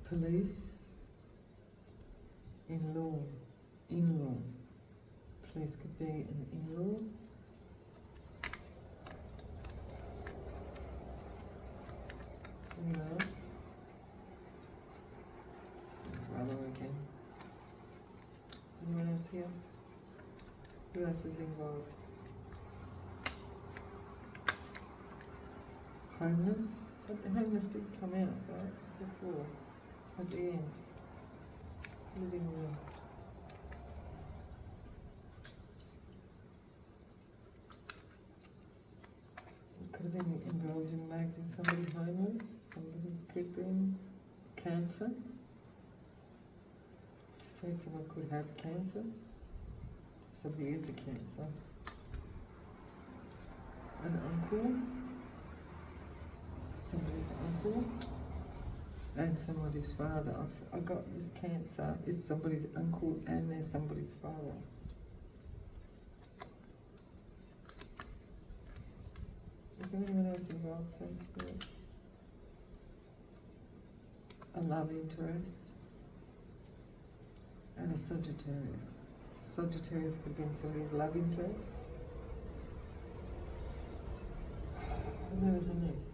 [SPEAKER 1] Police. In-law. In-law. Police could be an in-law. Who else? Some brother again. Anyone else here? Who else is involved? Homeless? But the homeless did come out, right? Before. At the end. Living room. Could have been involved in making somebody homeless. Somebody could have been cancer. Just someone could have cancer. Somebody is a cancer. An uncle. Somebody's uncle. And somebody's father. I got this cancer is somebody's uncle and there's somebody's father. Is anyone else involved, please? A love interest. And a Sagittarius. Sagittarius could be somebody's love interest. And there was a niece.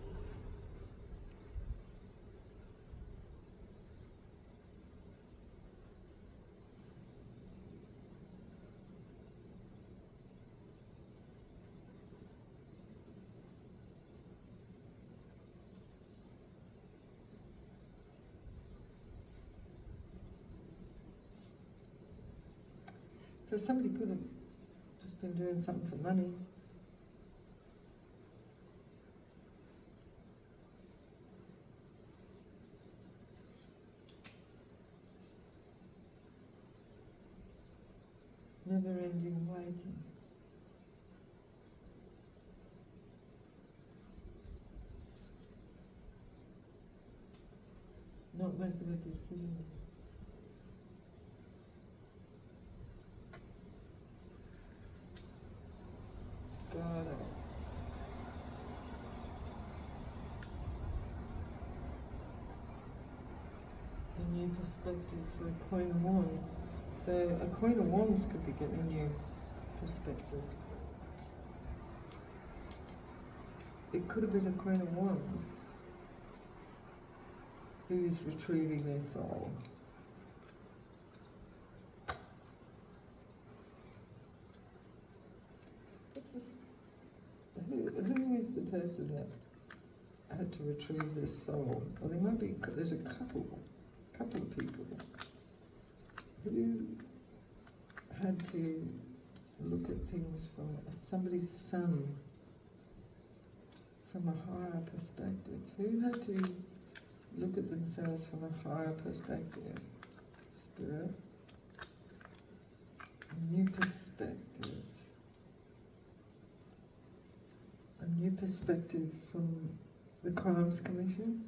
[SPEAKER 1] So somebody could have just been doing something for money. Never-ending waiting. Not making a decision. Got it. A new perspective for a Queen of Wands. So a Queen of Wands could be getting a new perspective. It could have been a Queen of Wands who is retrieving their soul. Who is the person that had to retrieve their soul? Well, there might be. There's a couple of people who had to look at things from somebody's son, from a higher perspective. Who had to look at themselves from a higher perspective? Spirit. A new perspective. A new perspective from the Crimes Commission,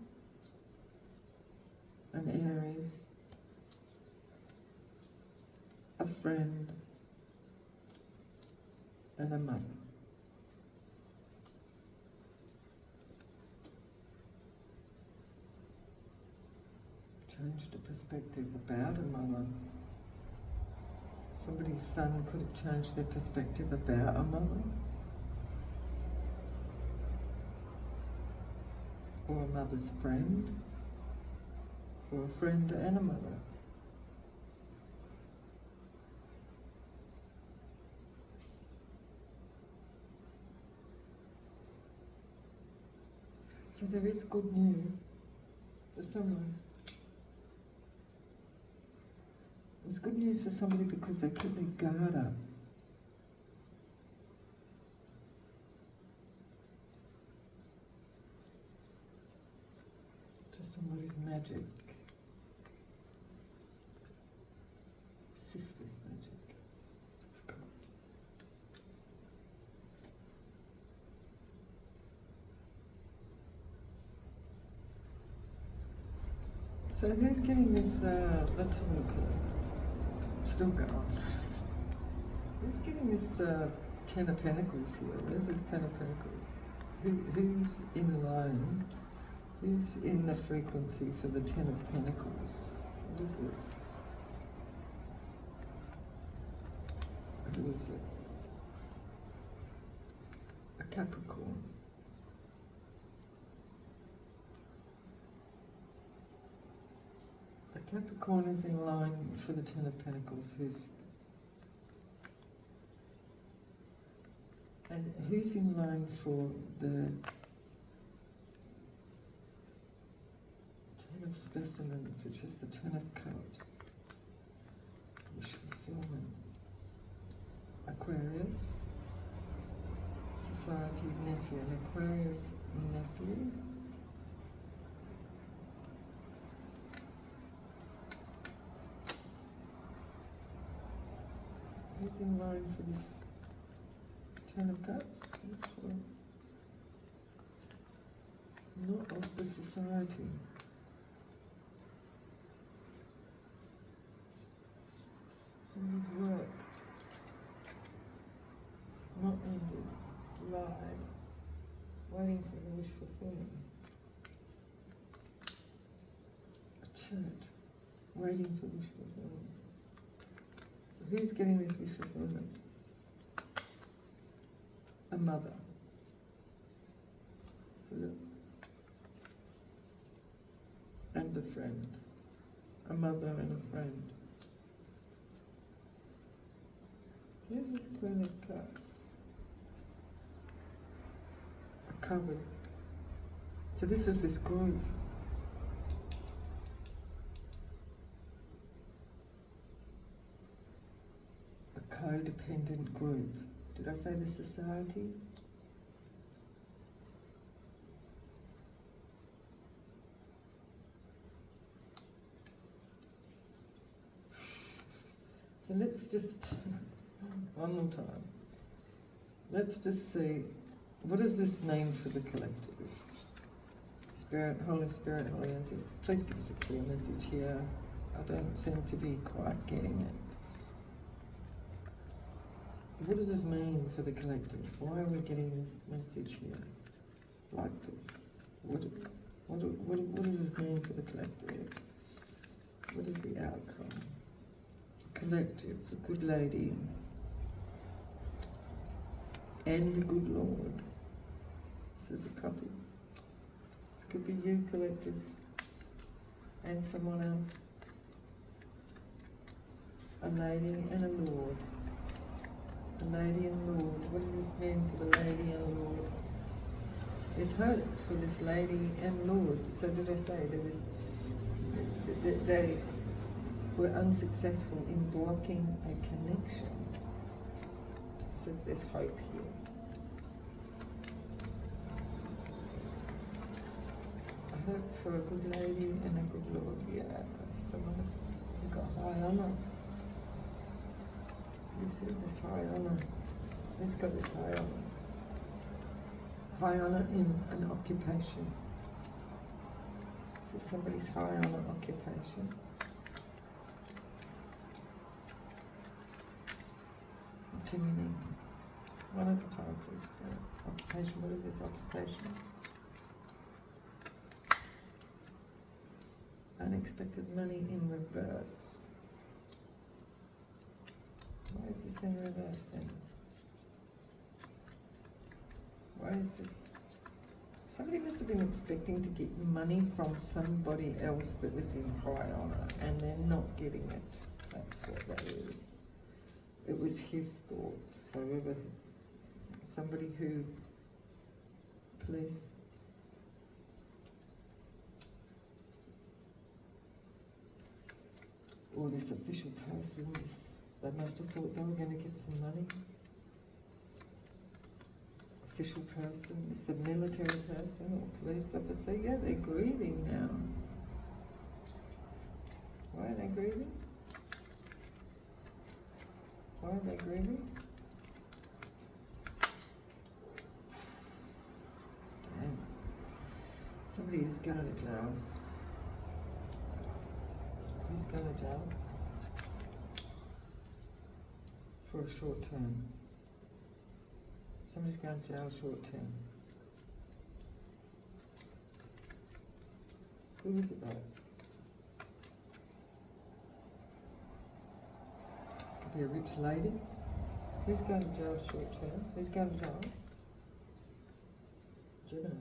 [SPEAKER 1] an Aries, a friend, and a mother. Changed the perspective about a mother. Somebody's son could have changed their perspective about a mother. Or a mother's friend, or a friend and a mother. So there is good news for someone. There's good news for somebody because they keep their guard up. What is magic? Sister's magic. So who's getting this, let's have a look at it. Still going. Who's getting this Ten of Pentacles here? Where's this Ten of Pentacles? Who's in line? Who's in the frequency for the Ten of Pentacles? What is this? Who is it? A Capricorn. A Capricorn is in line for the Ten of Pentacles. Who's in line for the Ten of Specimens, which is the Ten of Cups? Wish fulfillment. Aquarius, Society nephew, an Aquarius nephew. Who's in line for this Ten of Cups? Which one? Not of the Society. Somebody's work. Not ended. Lied. Waiting for the wish fulfillment. A church. Waiting for wish fulfillment. Who's getting this wish fulfillment? A mother. So and a friend. A mother and a friend. So here's this Queen of Cups. A cupboard. So this was this group. Codependent group. Did I say the Society? So let's just, one more time. Let's just see, what does this mean for the collective? Spirit, Holy Answers, please give us a clear message here. I don't seem to be quite getting it. What does this mean for the collective? Why are we getting this message here, like this? What does this mean for the collective? What is the outcome? Collective, the good lady, and the good Lord. This is a couple. This could be you, collective, and someone else. A lady and a lord. A lady and lord. What does this mean for the lady and lord? There's hope for this lady and lord. So did I say there was? They were unsuccessful in blocking a connection. It says there's hope here. A hope for a good lady and a good lord. Yeah, someone who got high honour. You see this high honour. Who's got this high honour? High honour in an occupation. This is somebody's high honour occupation. Too many. One at a time, please. Occupation. What is this occupation? Unexpected money in reverse. Why is this in reverse then? Why is this? Somebody must have been expecting to get money from somebody else that was in high honour, and they're not getting it. That's what that is. It was his thoughts. So whether somebody who, please. Or this official person, they must have thought they were going to get some money. Official person, it's a military person or police officer. Yeah, they're grieving now. Why are they grieving? Why are they grieving? Damn. Somebody is going to jail. Who's going to jail? For a short term. Somebody's going to jail short term. Who is it though? Could be a rich lady. Who's going to jail short term? Who's going to jail? Gemini.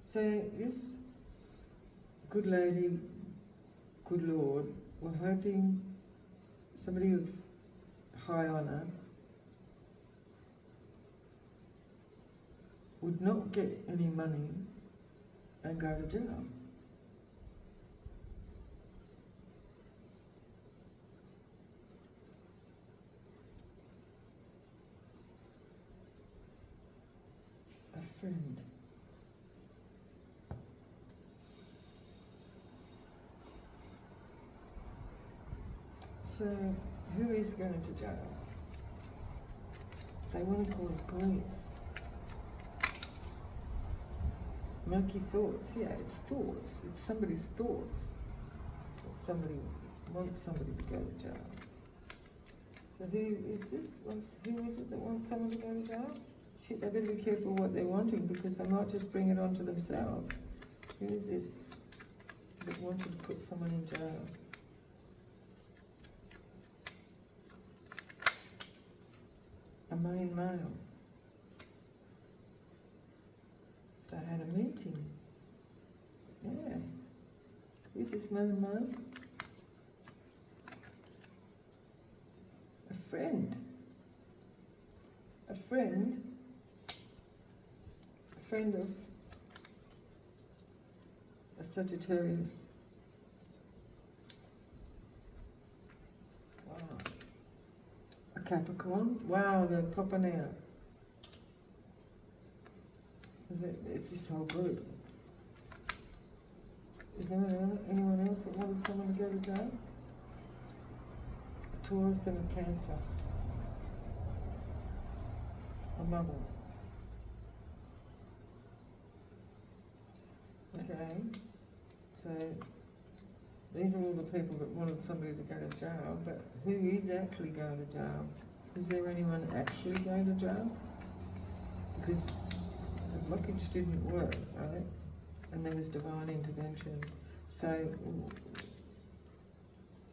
[SPEAKER 1] So this good lady, good Lord, we're hoping somebody of high honour would not get any money and go to jail. A friend. So, who is going to jail? They want to cause grief. Murky thoughts, yeah, it's thoughts. It's somebody's thoughts. Somebody wants somebody to go to jail. So who is this? Who is it that wants someone to go to jail? Shit, they better be careful what they're wanting because they might just bring it onto themselves. Who is this that wanted to put someone in jail? A main male. They had a meeting. Yeah. Who's this main male? A friend. A friend. A friend of a Sagittarius. Wow. A Capricorn. Wow, they're popping out. It's this whole group. Is there anyone else that wanted someone to go to jail? A Taurus and a Cancer. A mother. Okay. So these are all the people that wanted somebody to go to jail, but who is actually going to jail? Is there anyone actually going to jail? Because the blockage didn't work, right? And there was divine intervention. So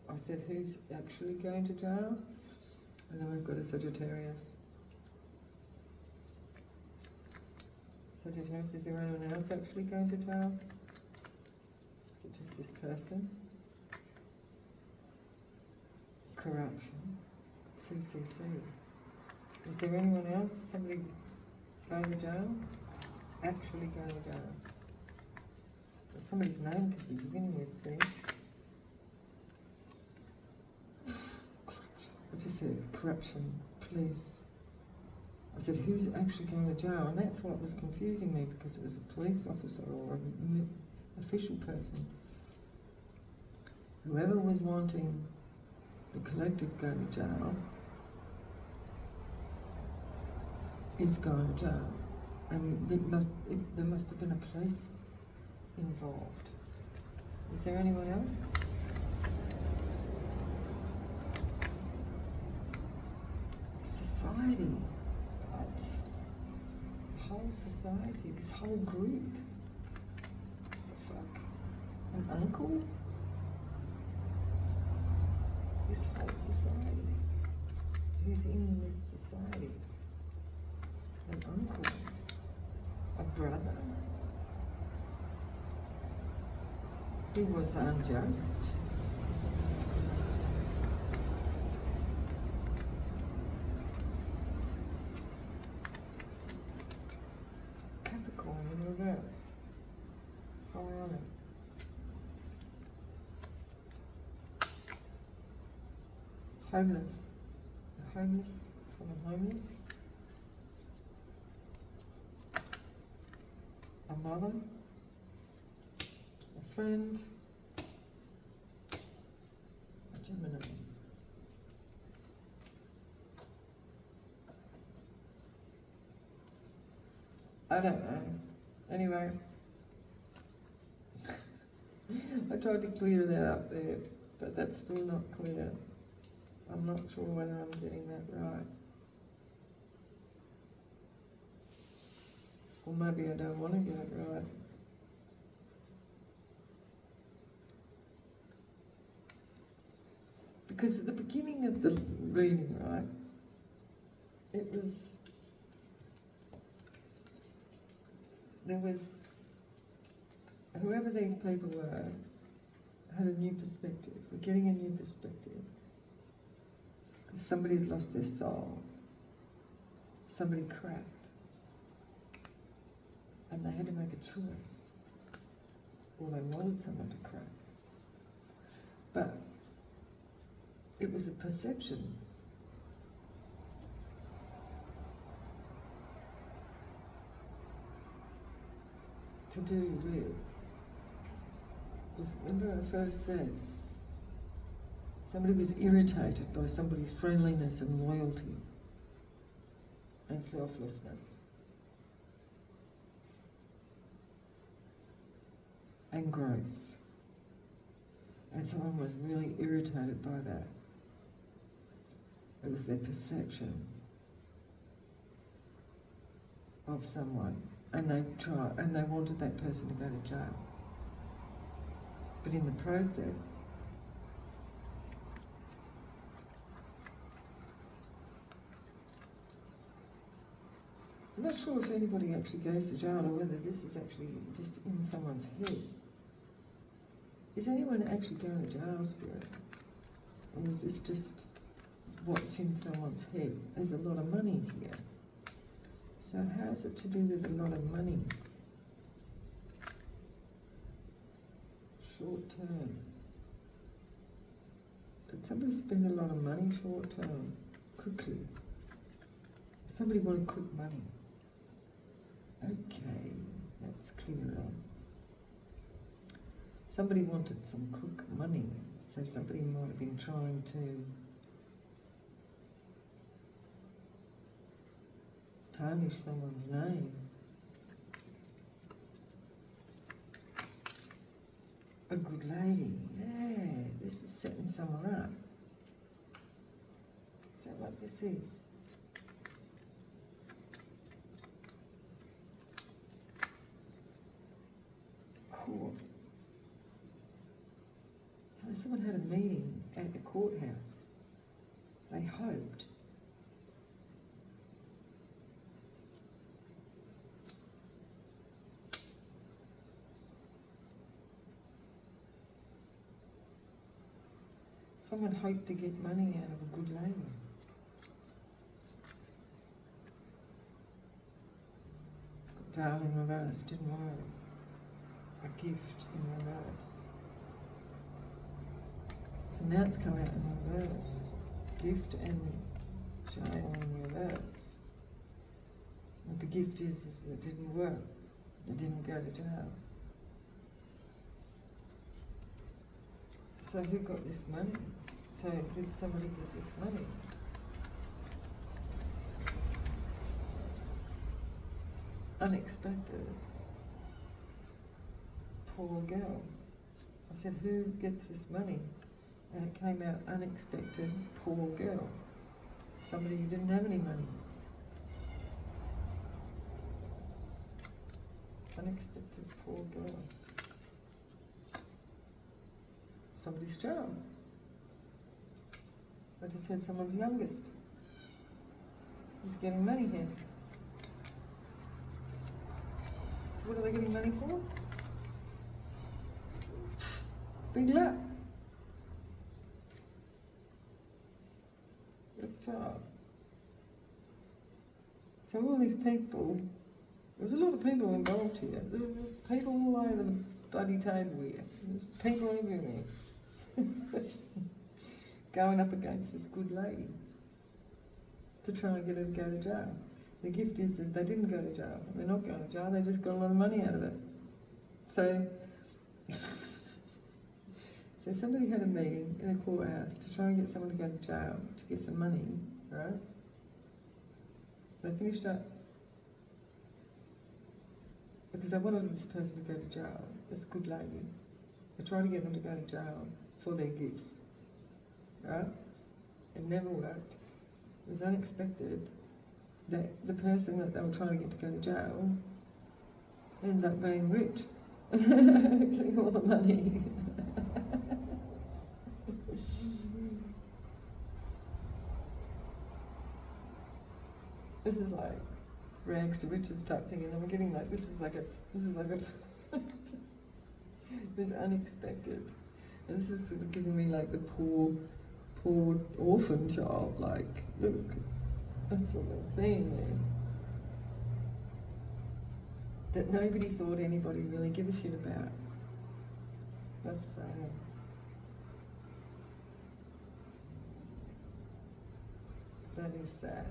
[SPEAKER 1] I said, who's actually going to jail? And then we've got a Sagittarius. Sagittarius, is there anyone else actually going to jail? Is it just this person? Corruption. CCC. Is there anyone else? Somebody's going to jail? Actually going to jail? Well, somebody's name could be beginning with C. I just said corruption, please. I said, who's actually going to jail? And that's what was confusing me because it was a police officer or an official person. Whoever was wanting the collective go to jail is going to jail. And there must have been a police involved. Is there anyone else? Society. What? Whole society, this whole group. Fuck. An uncle? This whole society. Who's in this society? An uncle? A brother? Who was unjust? Capricorn in reverse. How on it? Homeless. Homeless? Someone homeless? father, a friend, a Gemini. I don't know. Anyway, I tried to clear that up there, but that's still not clear. I'm not sure whether I'm getting that right. Or maybe I don't want to get it right. Because at the beginning of the reading, right, there was, whoever these people were, had a new perspective. We're getting a new perspective. Because somebody had lost their soul. Somebody cracked. And they had to make a choice. Or they wanted someone to crack. But it was a perception. To do with, remember I first said, somebody was irritated by somebody's friendliness and loyalty and selflessness and growth. And someone was really irritated by that. It was their perception of someone, and they wanted that person to go to jail. But in the process, I'm not sure if anybody actually goes to jail or whether this is actually just in someone's head. Is anyone actually going to jail, Spirit? Or is this just what's in someone's head? There's a lot of money here. So how's it to do with a lot of money? Short term. Did somebody spend a lot of money short term? Quickly. Somebody wanted quick money. Okay, that's clearer. Somebody wanted some quick money, so somebody might have been trying to tarnish someone's name. A good lady, yeah, this is setting someone up. Is that what this is? Court. Someone had a meeting at the courthouse. They hoped. Someone hoped to get money out of a good lady. Got down in reverse, didn't worry. A gift in reverse. So now it's come out in reverse. Gift and jail in reverse. What the gift is that it didn't work. It didn't go to jail. So who got this money? So did somebody get this money? Unexpected. Poor girl. I said, who gets this money? And it came out unexpected, poor girl. Somebody who didn't have any money. Unexpected, poor girl. Somebody's child. I just heard someone's youngest. Who's getting money here. So what are they getting money for? Big luck. This child. So all these people, there's a lot of people involved here. There's people all over the bloody table here. There's people everywhere. Going up against this good lady to try and get her to go to jail. The gift is that they didn't go to jail. They're not going to jail, they just got a lot of money out of it. So, so somebody had a meeting in a courthouse to try and get someone to go to jail to get some money, right? They finished up because they wanted this person to go to jail, this good lady. They tried to get them to go to jail for their gifts, right? It never worked. It was unexpected that the person that they were trying to get to go to jail ends up being rich, getting all the money. This is like rags to riches type thing, and I'm getting like this is like a this unexpected, and this is sort of giving me like the poor orphan child. Like, look, that's what I'm seeing there. That nobody thought anybody really give a shit about. That's sad. That is sad.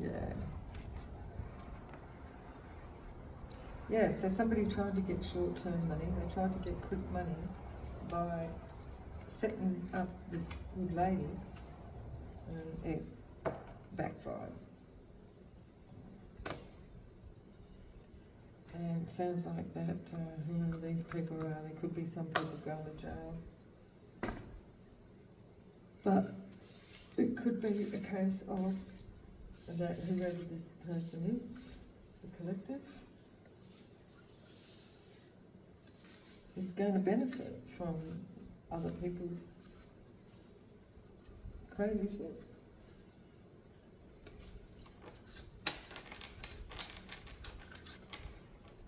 [SPEAKER 1] Yeah. Yeah, so somebody tried to get short-term money. They tried to get quick money by setting up this good lady, and it backfired. And it sounds like that, whoever these people are, there could be some people going to jail. But it could be a case of that whoever this person is, the collective, is going to benefit from other people's crazy shit.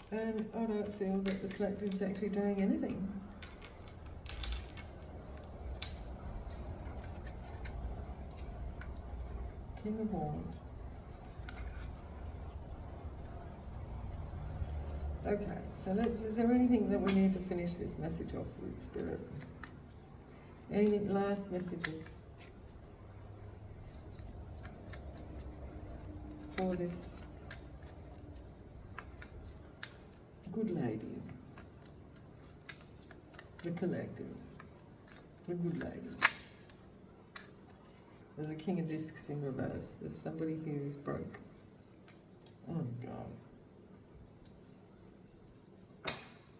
[SPEAKER 1] And I don't feel that the collective's actually doing anything. King of Wands. Okay, so is there anything that we need to finish this message off with, Spirit? Anything, last messages for this good lady, the collective, the good lady. There's a King of Discs in reverse. There's somebody who's broke. Oh God.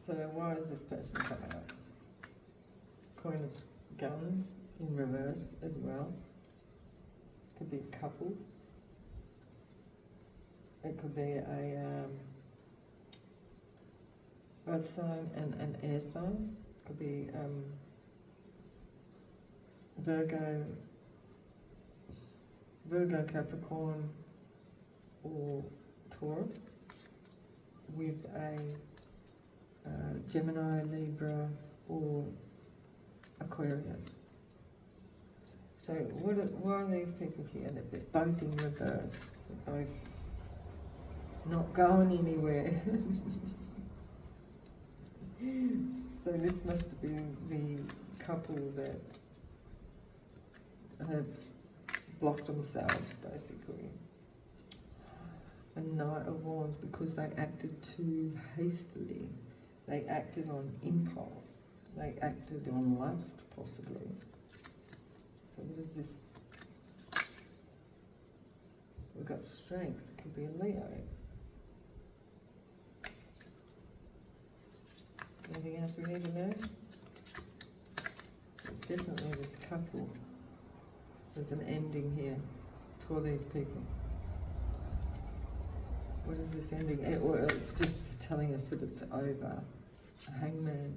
[SPEAKER 1] So why is this person coming up? Queen of Guns in reverse as well. This could be a couple. It could be a earth sign and an air sign. It could be Virgo, Capricorn, or Taurus with a Gemini, Libra, or Aquarius. So why are these people here? They're both in reverse. They're both not going anywhere. So this must have been the couple that have blocked themselves, basically. A Knight of Wands, because they acted too hastily. They acted on impulse. They acted on lust, possibly. So what is this? We've got Strength. It could be a Leo. Anything else we need to know? It's definitely this couple. There's an ending here for these people. What is this ending? Or it's just telling us that it's over. A Hangman,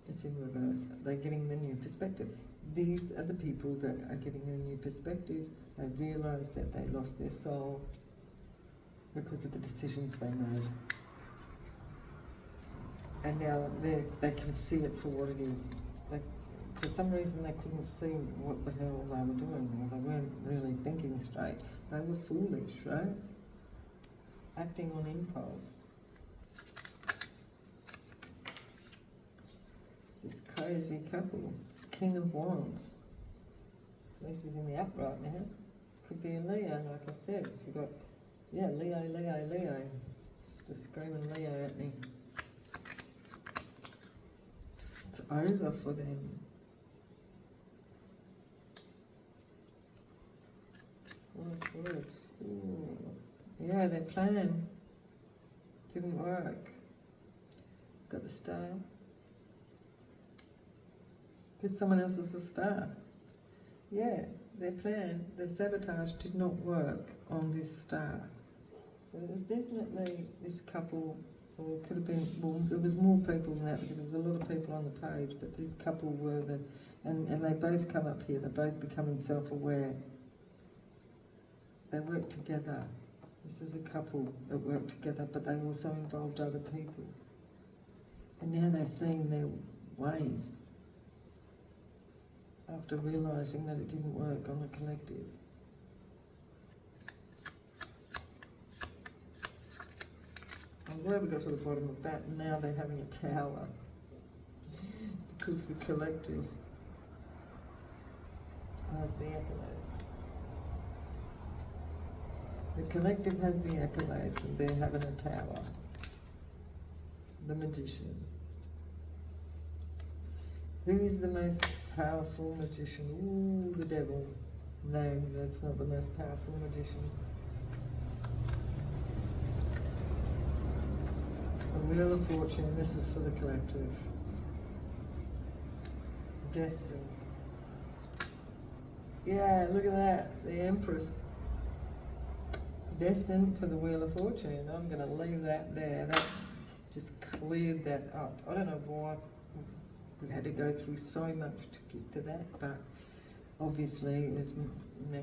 [SPEAKER 1] it's in reverse. They're getting the new perspective. These are the people that are getting a new perspective. They realise that they lost their soul because of the decisions they made. And now they can see it for what it is. For some reason they couldn't see what the hell they were doing, or they weren't really thinking straight. They were foolish, right? Acting on impulse. It's this crazy couple. King of Wands. At least he's in the upright now. Could be a Leo, like I said. So you've got, yeah, Leo, Leo, Leo. It's just screaming Leo at me. It's over for them. Words. Ooh. Yeah, their plan didn't work. Got the star. Because someone else is a star. Yeah, their plan, their sabotage did not work on this star. So it was definitely this couple, or it could have been, well, there was more people than that because there was a lot of people on the page, but this couple were the, and they both come up here, they're both becoming self-aware. They work together. This was a couple that worked together, but they also involved other people. And now they're seeing their ways after realising that it didn't work on the collective. I'm glad we got to the bottom of that, and now they're having a tower. Because the collective has the accolades. The collective has the accolades, and they're having a tower. The magician. Who is the most powerful magician? Ooh, the devil. No, that's not the most powerful magician. The Wheel of Fortune, this is for the collective. Destined. Yeah, look at that, the Empress. Destined for the Wheel of Fortune. I'm going to leave that there. That just cleared that up. I don't know why we had to go through so much to get to that, but obviously it was me.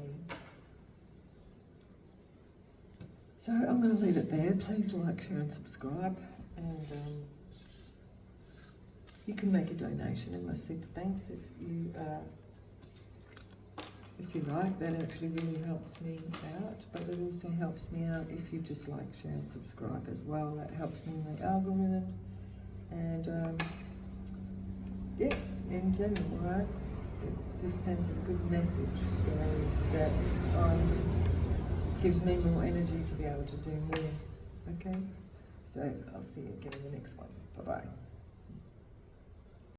[SPEAKER 1] So I'm going to leave it there. Please like, share and subscribe, and you can make a donation in my super thanks if you like. That actually really helps me out, but it also helps me out if you just like, share and subscribe as well. That helps me in the algorithms, and yeah, in general, right? It just sends a good message, so that gives me more energy to be able to do more. Okay, so I'll see you again in the next one. Bye bye.